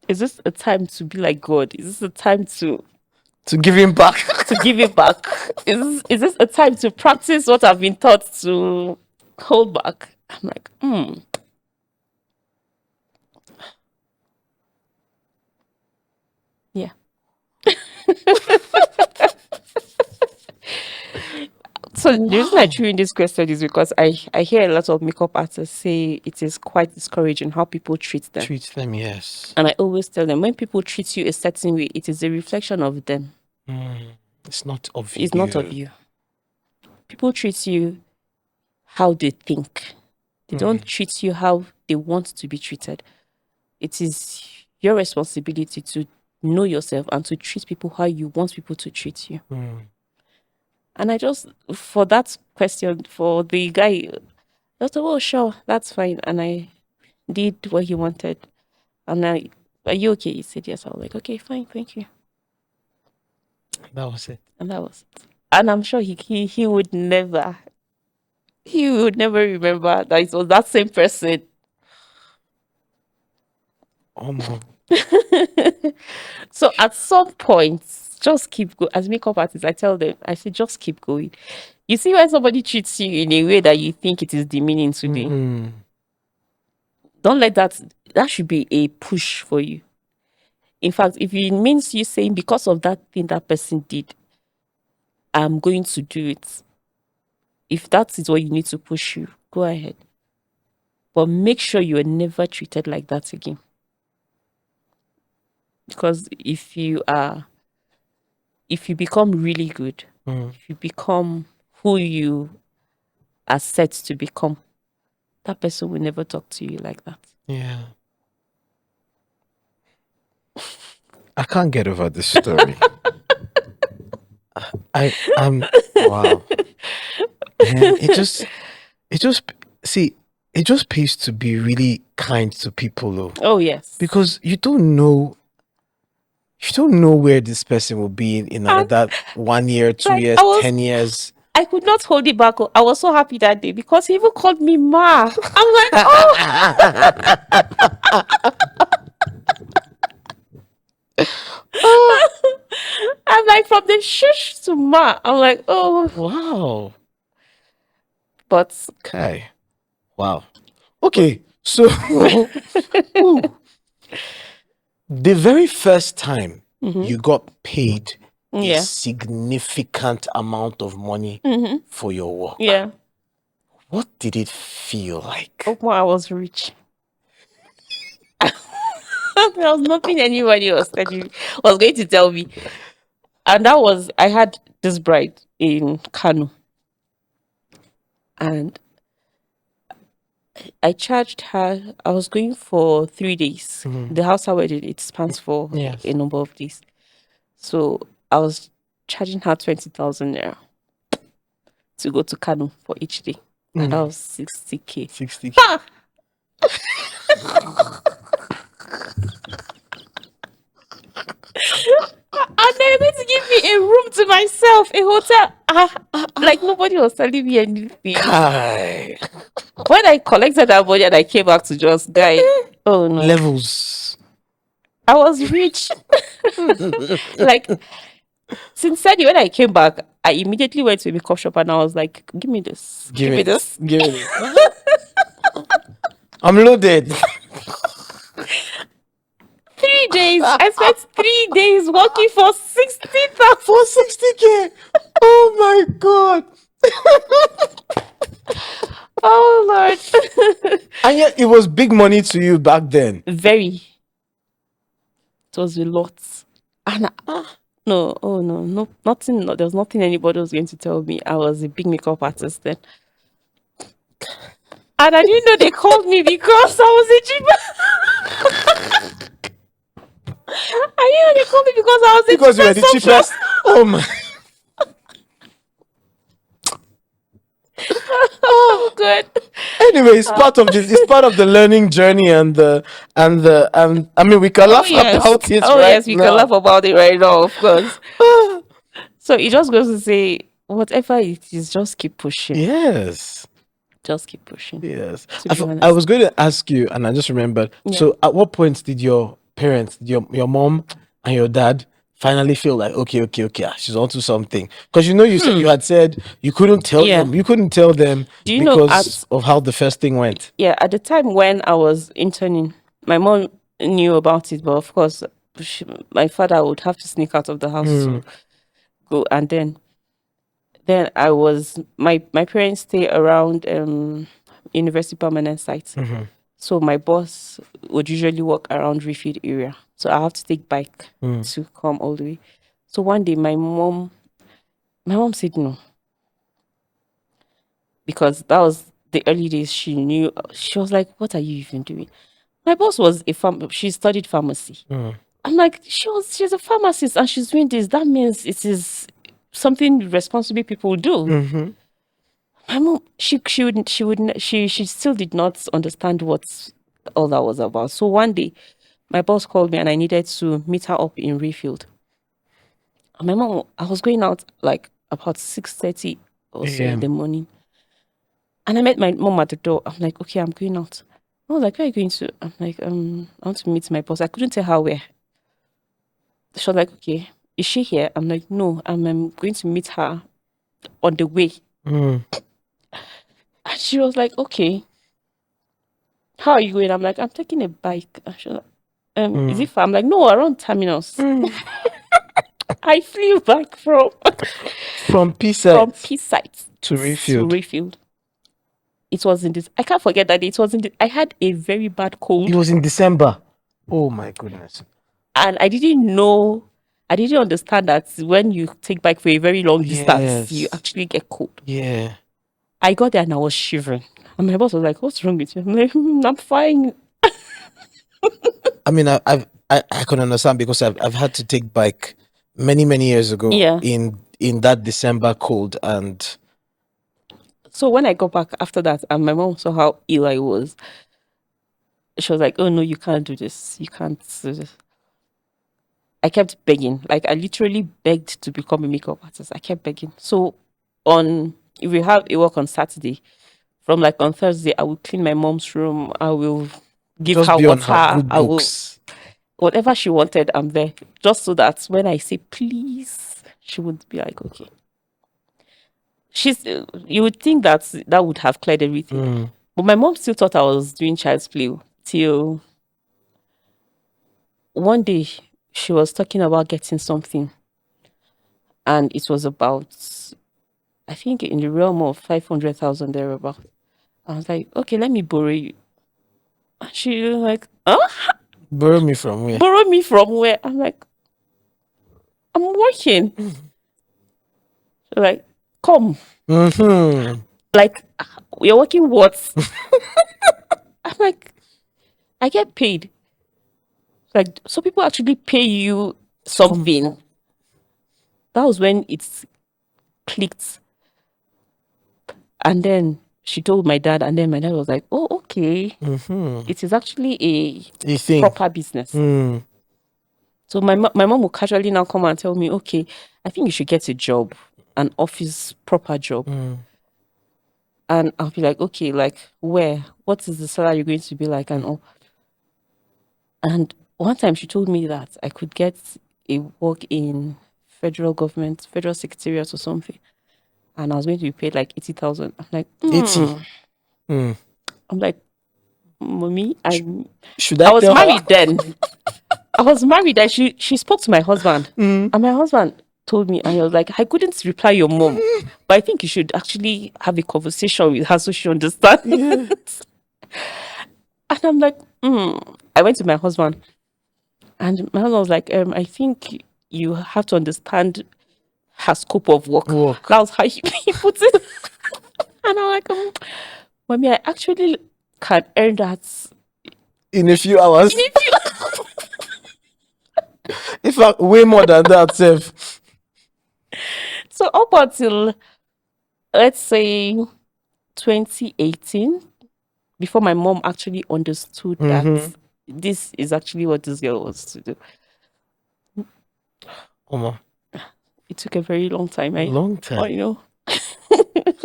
is this a time to be like God? Is this a time To give him back. to give it back? Is this a time to practice what I've been taught to hold back? I'm like, yeah. So the reason I threw in this question is because I hear a lot of makeup artists say it is quite discouraging how people treat them. Treat them, yes. And I always tell them when people treat you a certain way, it is a reflection of them. It's not of It's you. not of you. People treat you how they think. They don't treat you how they want to be treated. It is your responsibility to know yourself and to treat people how you want people to treat you. And I just, for that question, for the guy, I thought, oh, sure, that's fine. And I did what he wanted. And I, are you okay? He said yes. I was like, okay, fine, thank you. That was it. And that was it. And I'm sure he would never, he would never remember that it was that same person. Oh no. So at some point, just keep going. As makeup artists, I tell them, I say, just keep going. You see, when somebody treats you in a way that you think it is demeaning today, don't let that should be a push for you. In fact, if it means you saying because of that thing that person did, I'm going to do it. If that is what you need to push you, go ahead. But make sure you are never treated like that again. Because if you become really good, if you become who you are set to become, that person will never talk to you like that. Yeah. I can't get over this story. I'm wow. And it just see, it just pays to be really kind to people though. Oh yes. Because you don't know where this person will be in another 1 year, 2 years, 10 years. I could not hold it back. I was so happy that day because he even called me Ma. I'm like, oh. I'm like, from the shush to Ma. I'm like, oh. Wow. But okay. Wow. Okay. So the very first time you got paid a significant amount of money for your work. Yeah. What did it feel like? Oh, I was rich. There was nothing anybody was going to tell me. And that was, I had this bride in Kano. And I charged her, I was going for 3 days. The house I wedded, it spans for a number of days. So I was charging her 20,000 naira to go to Kano for each day. And that was 60K. 60K. And they're going to give me a room to myself, a hotel. Like nobody was telling me anything. When I collected that money and I came back to just guy, oh no. Levels. I was rich. Like, sincerely, when I came back, I immediately went to a makeup shop and I was like, give me this. Give me this. Give me this. I'm loaded. 3 days. I spent 3 days working for 60,000. For 60K. Oh my God. Oh Lord. And yet it was big money to you back then. Very. It was a lot. And no, nothing. No, there was nothing anybody was going to tell me. I was a big makeup artist then. And I didn't know they called me because I was a cheap. I didn't know they called me because I was because you were the cheapest. Oh my. Oh good. Anyway, it's part of this. It's part of the learning journey, and I mean, we can laugh about it. Oh right yes, we can laugh about it right now, of course. So it just goes to say, whatever it is, just keep pushing. Yes. Just keep pushing. Yes. I was going to ask you, and I just remembered. Yeah. So, at what point did your parents, your mom and your dad, finally feel like okay, she's onto something? Because you said you had said you couldn't tell them. You couldn't tell them because of how the first thing went. Yeah, at the time when I was interning, my mom knew about it, but of course, my father would have to sneak out of the house to go, and then I was my parents stay around university permanent sites. So my boss would usually walk around Refield area. So I have to take bike to come all the way. So one day my mom said no. Because that was the early days. She knew. She was like, what are you even doing? My boss was she studied pharmacy. I'm like, she's a pharmacist and she's doing this. That means it is something responsible people do. My mom, she still did not understand what all that was about. So one day, my boss called me and I needed to meet her up in Refield. And my mom, I was going out like about 6:30 or so in the morning. And I met my mom at the door. I'm like, okay, I'm going out. I was like, where are you going to? I'm like, I want to meet my boss. I couldn't tell her where. She was like, okay, is she here? I'm like, no, I'm going to meet her on the way. And she was like, okay, how are you going? I'm like, I'm taking a bike. And she was like, is it far? I'm like, no, around terminus. I flew back from P-Site to Refield. It was in this. I can't forget that it was in. I had a very bad cold. It was in December. Oh my goodness! And I didn't know. I didn't understand that when you take bike for a very long distance, you actually get cold. Yeah. I got there and I was shivering. And my boss was like, "What's wrong with you?" I'm like, "I'm fine." I mean, I can understand because I've had to take bike many years ago. Yeah. In that December cold. And so when I got back after that, and my mom saw how ill I was, she was like, "Oh no, you can't do this. You can't do this." I kept begging. Like I literally begged to become a makeup artist. I kept begging. So if we have a work on Saturday, from like on Thursday, I will clean my mom's room. I will give Just her be on her water. good I will books. whatever she wanted. I'm there just so that when I say please, she would be like, okay. You would think that would have cleared everything, but my mom still thought I was doing child's play till one day she was talking about getting something, and it was about, I think, in the realm of 500,000 thereabout. I was like, okay, let me borrow you. And she was like, huh? Borrow me from where? Borrow me from where? I'm like, I'm working. Like, come. Like, you're working what? I'm like, I get paid. Like, so people actually pay you something. That was when it's clicked. And then she told my dad, and then my dad was like, oh, okay. It is actually a proper business. So my mom will casually now come and tell me, okay, I think you should get a job, an office proper job. And I'll be like, okay, like where? What is the salary going to be like and all? And one time she told me that I could get a work in federal government, federal secretariat or something. And I was going to be paid like 80,000. I'm like, 80. I'm like, mommy, I was married then. I was married and she spoke to my husband. And my husband told me, and he was like, I couldn't reply your mom, but I think you should actually have a conversation with her so she understands. Yeah. And I'm like, I went to my husband, and my husband was like, I think you have to understand her scope of work. That was how he put it. And I'm like, mommy, I actually can earn that in a few hours. In fact, way more than that, Seth. So up until, let's say, 2018, before my mom actually understood that this is actually what this girl wants to do. It took a very long time. Long time. I know.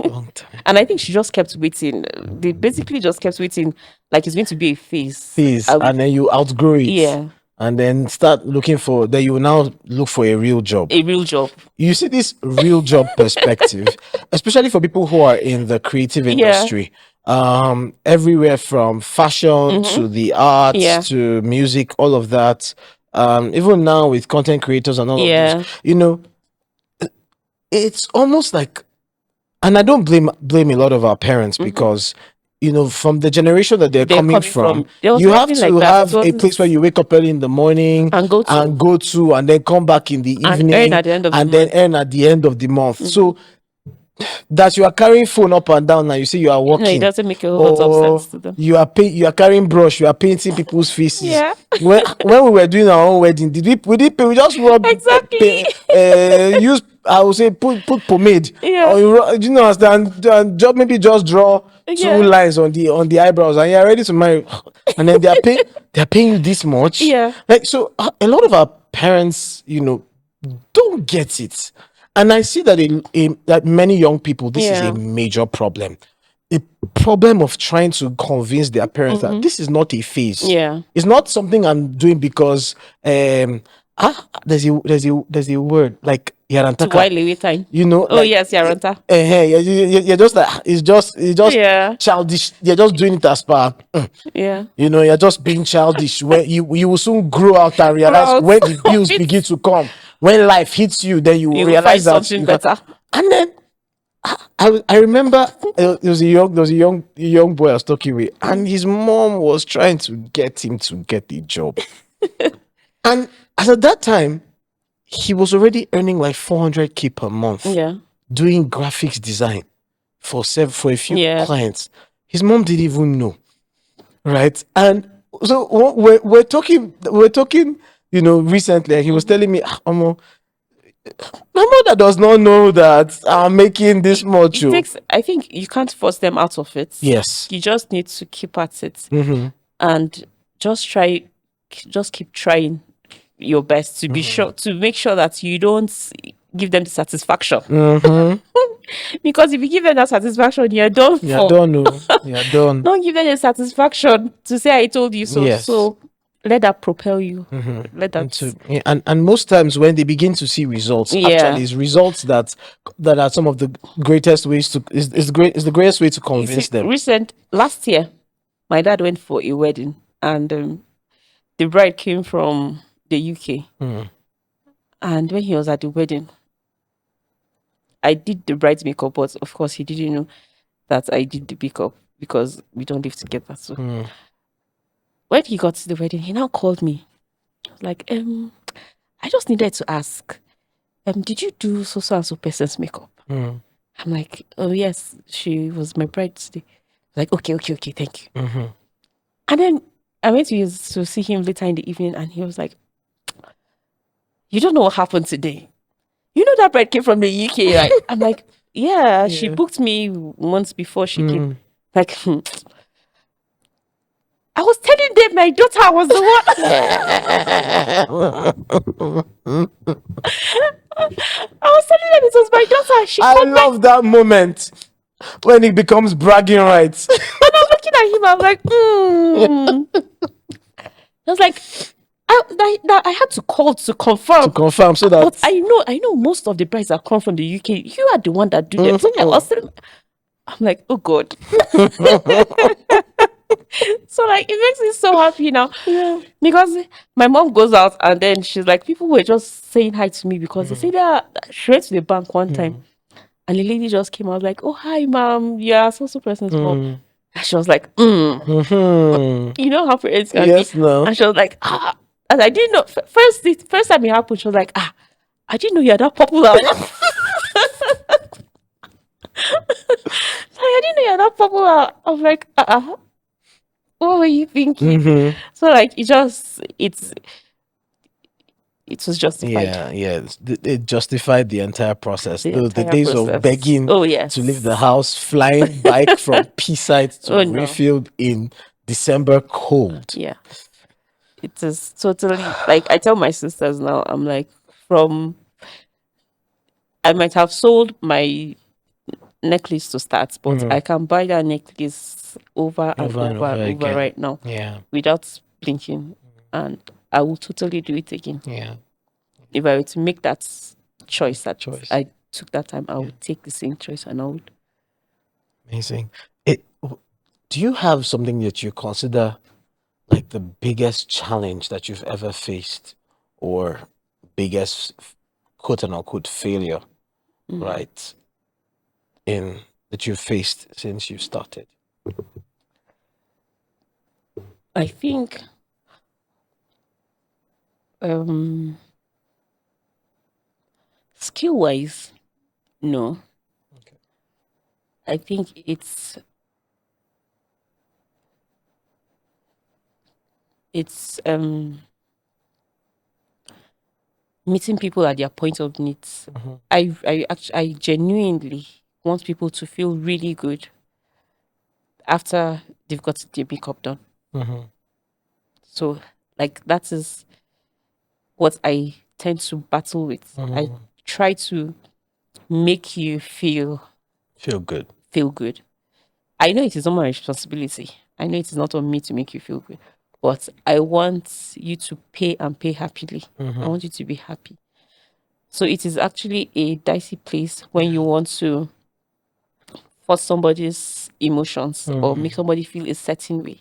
Long time. And I think she just kept waiting. They basically just kept waiting, like it's going to be a phase. And then you outgrow it. Yeah. And then start looking for, then you will now look for a real job. A real job. You see this real job perspective, especially for people who are in the creative industry. Everywhere from fashion to the arts to music, all of that. Even now with content creators and all of this, you know, it's almost like, and I don't blame a lot of our parents because, you know, from the generation that they're coming from, you have to have a place where you wake up early in the morning and go to and then come back in the evening and earn at the end of and then earn at the end of the month. So that you are carrying phone up and down and you say you are working. No, it doesn't make a whole lot of sense to them. You are carrying brush, you are painting people's faces. Yeah. When we were doing our own wedding, we just rub use, I would say put pomade. Yeah. Or you know, and just draw 2 lines on the eyebrows and you're ready to marry. And then they're paying you this much. Yeah. Like, so a lot of our parents, you know, don't get it. And I see that that many young people, this is a major problem. A problem of trying to convince their parents that this is not a phase. Yeah. It's not something I'm doing because there's a word like yarantaka. To while away time. You know. Oh, like, yes, yaranta. You're just like it's just childish. You're just doing it as per. Yeah. You know, you're just being childish. Where you will soon grow out and realize when the bills begin to come. When life hits you, then you realize that something better. And then I remember there was a young boy I was talking with, and his mom was trying to get him to get a job. And as at that time, he was already earning like 400K per month. Yeah. Doing graphics design for a few clients. His mom didn't even know. Right? And so we're talking, you know, recently. He was telling me, my mother does not know that I'm making this much. I think you can't force them out of it. Yes. You just need to keep at it. And just keep trying your best to be sure, to make sure that you don't give them the satisfaction. Mm-hmm. Because if you give them that satisfaction, you're done You're for. done. No. You're done. Don't give them the satisfaction to say I told you so. Yes. So let that propel you. Mm-hmm. Let that. And most times when they begin to see results, actually, it's results that are some of the greatest ways to is the greatest way to convince them. Last year, my dad went for a wedding, and the bride came from the UK. And when he was at the wedding, I did the bride's makeup, but of course he didn't know that I did the makeup because we don't live together. So when he got to the wedding, he now called me. I was like, I just needed to ask, did you do so and so person's makeup? I'm like, oh yes, she was my bride today. Like, okay, thank you. And then I went to see him later in the evening, and he was like, you don't know what happened today. You know that bride came from the UK, right? I'm like, yeah, she booked me months before she came. Like, I was telling them my daughter was the one. I was telling them it was my daughter. I love that moment when it becomes bragging rights. And I'm looking at him, I'm like, I was like, I had to call to confirm. So that. But I know most of the brides that come from the UK, you are the one that do them. So I'm like, oh God. So like it makes me so happy now. Because my mom goes out and then she's like, people were just saying hi to me because they say that she went to the bank one time and the lady just came out like, oh hi ma'am, yeah, so person's mom. And she was like, you know how parents can be. No. And she was like, and I didn't know the first time it happened, she was like, I didn't know you're that popular. I didn't know you're that popular. I was like, what were you thinking? So like it was justified. It justified the entire process. The days of begging to leave the house, flying bike from P-side to Rayfield in December cold. Yeah, it is totally like I tell my sisters now. I'm like, I might have sold my necklace to start, but I can buy that necklace over and over right now. Without blinking, and I will totally do it again. If I were to make that choice, I took that time, I would take the same choice, and I would. Amazing. Do you have something that you consider like the biggest challenge that you've ever faced, or biggest quote unquote failure, right, that you've faced since you started? I think skill wise, no. I think it's meeting people at their point of needs. I genuinely want people to feel really good after they've got their makeup done. So like that is what I tend to battle with. I try to make you feel good. I know it is not my responsibility. I know it is not on me to make you feel good, but I want you to pay happily. I want you to be happy. So it is actually a dicey place when you want to force somebody's emotions or make somebody feel a certain way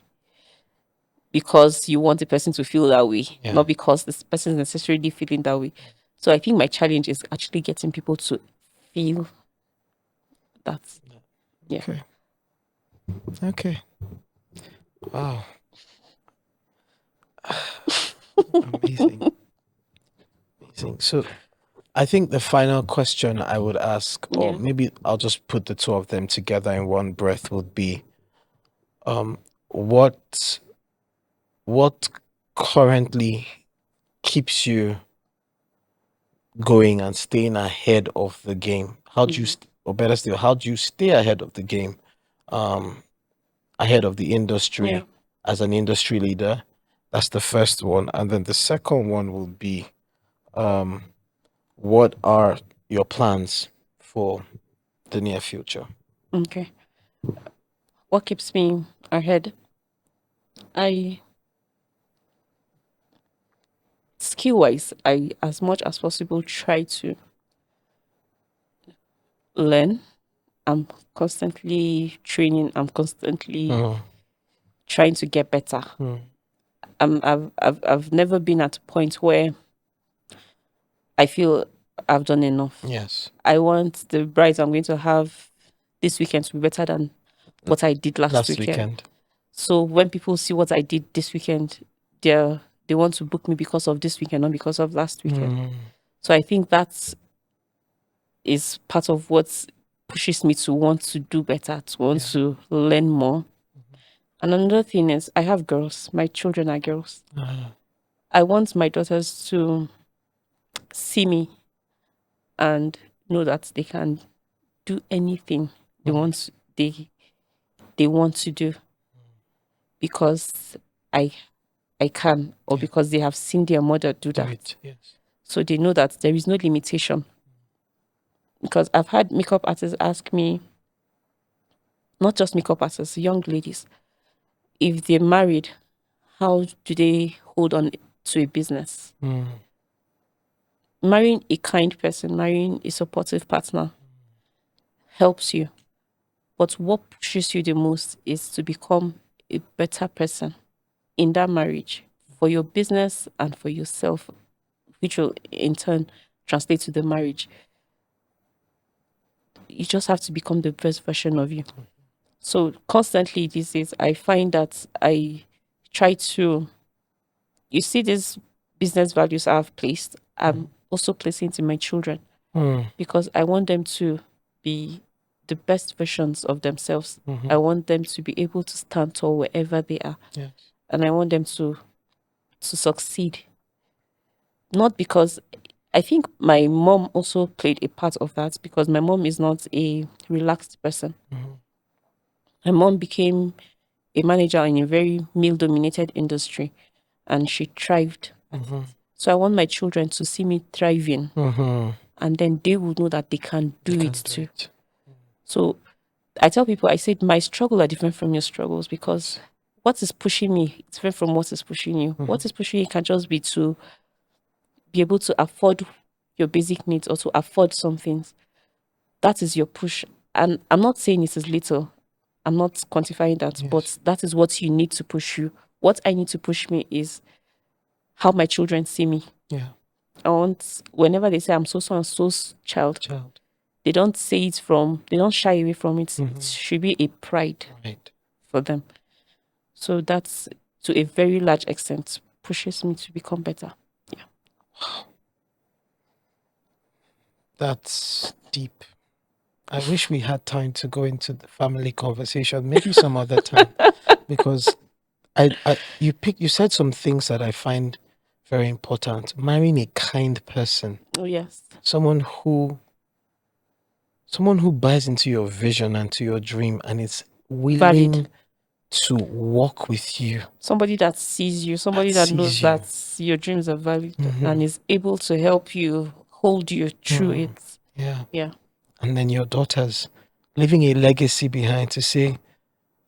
because you want the person to feel that way, not because this person is necessarily feeling that way. So I think my challenge is actually getting people to feel that. Yeah. Okay. Wow. Amazing. So I think the final question I would ask, or maybe I'll just put the two of them together in one breath, would be what currently keeps you going and staying ahead of the game? How do you or better still, how do you stay ahead of the game, ahead of the industry as an industry leader? That's the first one. And then the second one will be what are your plans for the near future? Okay. What keeps me ahead? Skill-wise, I, as much as possible, try to learn. I'm constantly training. I'm constantly trying to get better. I've never been at a point where I feel I've done enough. Yes. I want the brides I'm going to have this weekend to be better than what I did last weekend. So when people see what I did this weekend, they want to book me because of this weekend, not because of last weekend. So I think that is part of what pushes me to want to do better, to want to learn more. And another thing is, I have girls. My children are girls. I want my daughters to see me and know that they can do anything they want to do because I can, or because they have seen their mother do that. Yes. So they know that there is no limitation. Because I've had makeup artists ask me, not just makeup artists, young ladies, if they're married, how do they hold on to a business? Marrying a kind person, marrying a supportive partner helps you. But what pushes you the most is to become a better person in that marriage for your business and for yourself, which will in turn translate to the marriage. You just have to become the best version of you. So constantly these days, I find that I try to, you see these business values I've placed, I'm also placing it in my children because I want them to be the best versions of themselves. I want them to be able to stand tall wherever they are. Yes. And I want them to succeed. Not because, I think my mom also played a part of that, because my mom is not a relaxed person. My mom became a manager in a very male-dominated industry, and she thrived. So I want my children to see me thriving, and then they will know that they can do it too. So I tell people, I said, my struggle are different from your struggles, because what is pushing me is different from what is pushing you. What is pushing you can just be to be able to afford your basic needs or to afford some things. That is your push. And I'm not saying it is little. I'm not quantifying that, but that is what you need to push you. What I need to push me is how my children see me. Yeah. I want, whenever they say I'm so and so's child, they don't say it they don't shy away from it. It should be a pride for them. So that's, to a very large extent, pushes me to become better. Yeah. That's deep. I wish we had time to go into the family conversation, maybe some other time, because you said some things that I find very important. Marrying a kind person. Oh yes. Someone who buys into your vision and to your dream and is willing to walk with you. Somebody that sees you, somebody that knows that your dreams are valid and is able to help you, hold you through it. Yeah. And then your daughters, leaving a legacy behind to say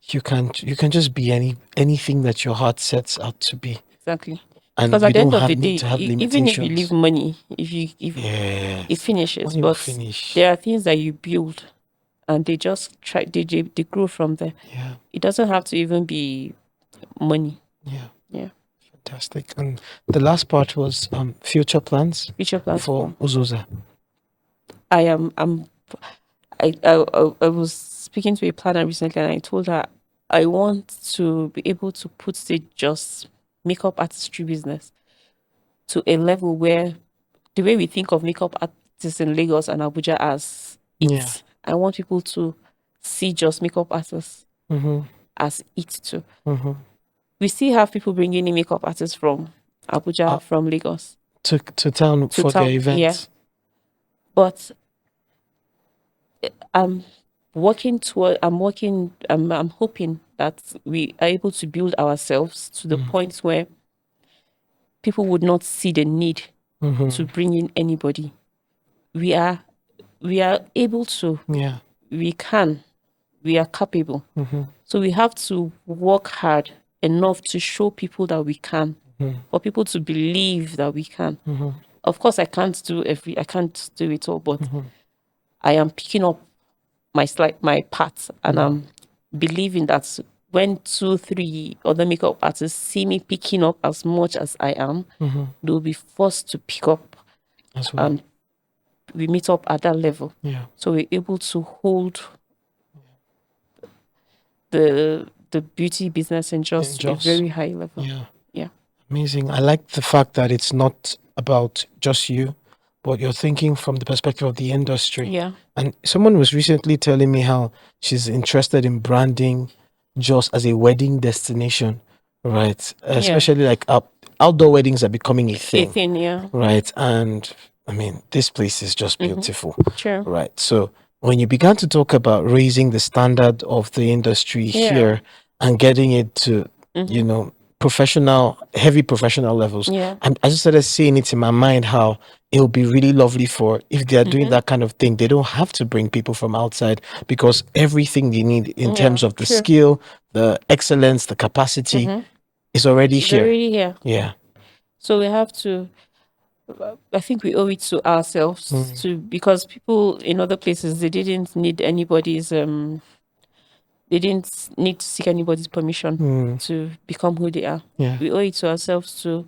you can just be anything that your heart sets out to be. Exactly. And because at the end of the day, to have even if you leave money, if it finishes, money will but finish. there are things that you build and they just try, they grow from there. Yeah. It doesn't have to even be money. Yeah. Fantastic. And the last part was future plans. Future plans for Uzoza. I was speaking to a planner recently, and I told her I want to be able to put the just makeup artistry business to a level where the way we think of makeup artists in Lagos and Abuja as it, I want people to see just makeup artists as it too. We still have people bringing in makeup artists from Abuja, from Lagos to town for their events. Yeah. But I'm hoping that we are able to build ourselves to the point where people would not see the need to bring in anybody. We are we are able to. Yeah. We can. We are capable. Mm-hmm. So we have to work hard enough to show people that we can, for people to believe that we can. Of course, I can't do it all, but I am picking up my parts, and I'm believing that when 2-3 other makeup artists see me picking up as much as I am, they'll be forced to pick up as well. And we meet up at that level. Yeah. So we're able to hold the beauty business in just a very high level. Yeah. Yeah. Amazing. I like the fact that it's not about just you, but you're thinking from the perspective of the industry. Yeah. And someone was recently telling me how she's interested in branding just as a wedding destination, right? Especially like outdoor weddings are becoming a thing. Yeah. Right. And I mean, this place is just beautiful. Sure. Right. So when you began to talk about raising the standard of the industry here and getting it to, you know, heavy professional levels, I just started seeing it in my mind how it would be really lovely for, if they are doing that kind of thing, they don't have to bring people from outside, because everything they need in terms of the skill, the excellence, the capacity is already here. Yeah. So we have to, I think we owe it to ourselves because people in other places, they didn't need anybody's they didn't need to seek anybody's permission to become who they are. Yeah. We owe it to ourselves to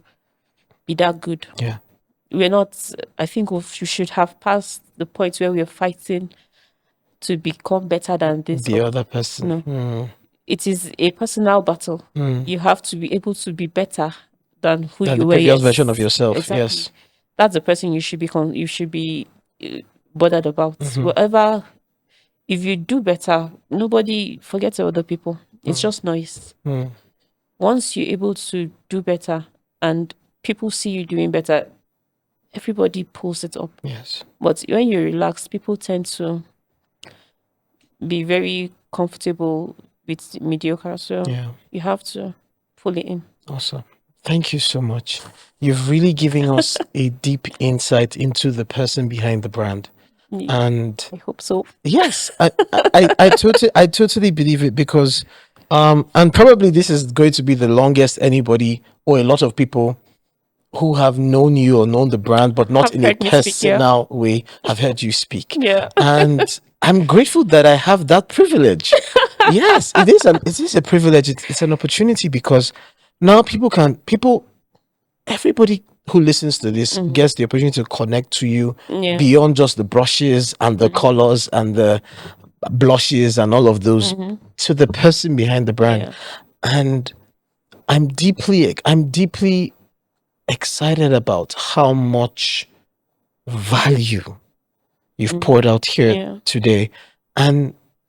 be that good. Yeah. We're not, I think we should have passed the point where we're fighting to become better than the other person. No. It is a personal battle. You have to be able to be better than who you were. The previous version of yourself. Exactly. Yes. That's the person you should be bothered about. Whatever, if you do better, nobody forgets other people. It's just noise. Once you're able to do better and people see you doing better, everybody pulls it up. Yes. But when you relax, people tend to be very comfortable with mediocre. So you have to pull it in. Awesome. Thank you so much. You've really given us a deep insight into the person behind the brand. And I hope so. Yes, I totally believe it, because and probably this is going to be the longest anybody or a lot of people who have known you or known the brand but not in a personal way have heard you speak. Yeah. And I'm grateful that I have that privilege. Yes, it is a privilege. It's an opportunity, because now everybody who listens to this gets the opportunity to connect to you beyond just the brushes and the colors and the blushes and all of those, to the person behind the brand. And I'm deeply excited about how much value you've poured out here today.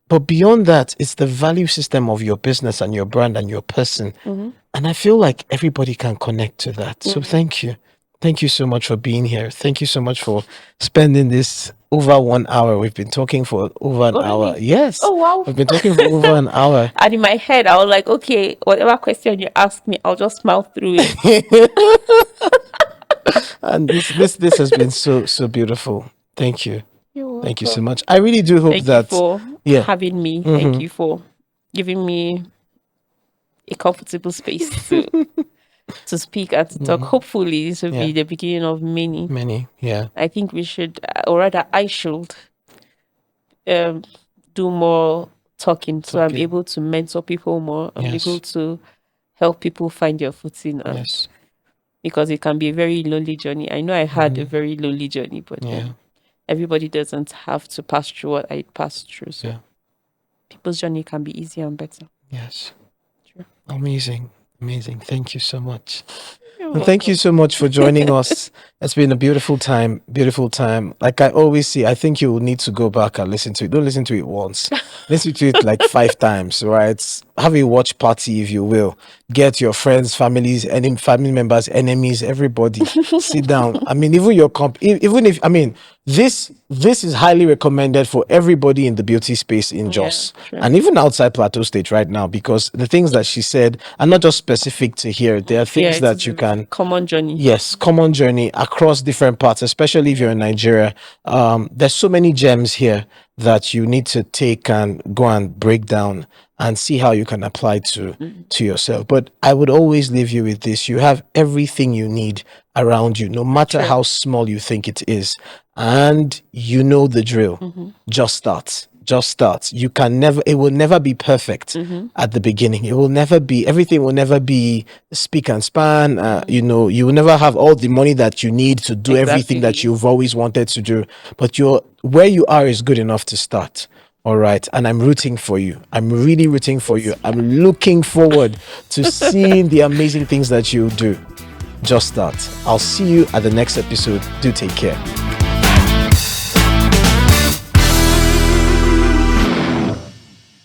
But beyond that, it's the value system of your business and your brand and your person. And I feel like everybody can connect to that. So thank you. Thank you so much for being here. Thank you so much for spending this over 1 hour. We've been talking for over an hour. Really? Yes. Oh, wow. We've been talking for over an hour. And in my head, I was like, okay, whatever question you ask me, I'll just smile through it. And this has been so beautiful. Thank you. You're welcome. Thank you so much. I really do hope Thank that you for having me. Thank you for giving me a comfortable space to speak and to talk. Hopefully, this will be the beginning of many. Many, yeah. I think we should, or rather, I should do more talking, so I'm able to mentor people more. I'm able to help people find their footing. Yes. Because it can be a very lonely journey. I know I had a very lonely journey, but everybody doesn't have to pass through what I passed through. So people's journey can be easier and better. Yes. Sure. Amazing. Thank you so much. And thank you so much for joining us. It's been a beautiful time. Like I always say, I think you will need to go back and listen to it. Don't listen to it once. Listen to it like 5 times, right? Have a watch party, if you will. Get your friends, family members, enemies, everybody. Sit down. I mean, even your this is highly recommended for everybody in the beauty space in Jos, and even outside Plateau State right now, because the things that she said are not just specific to here. There are things that you can common journey. Yes, common journey, across different parts, especially if you're in Nigeria. There's so many gems here that you need to take and go and break down and see how you can apply to yourself. But I would always leave you with this: you have everything you need around you, no matter how small you think it is, and you know the drill. Just start. Just start. You can never, it will never be perfect at the beginning. It will never be, everything will never be speak and span. You know, you will never have all the money that you need to do everything that you've always wanted to do. But where you are is good enough to start. All right. And I'm rooting for you. I'm really rooting for you. I'm looking forward to seeing the amazing things that you do. Just start. I'll see you at the next episode. Do take care.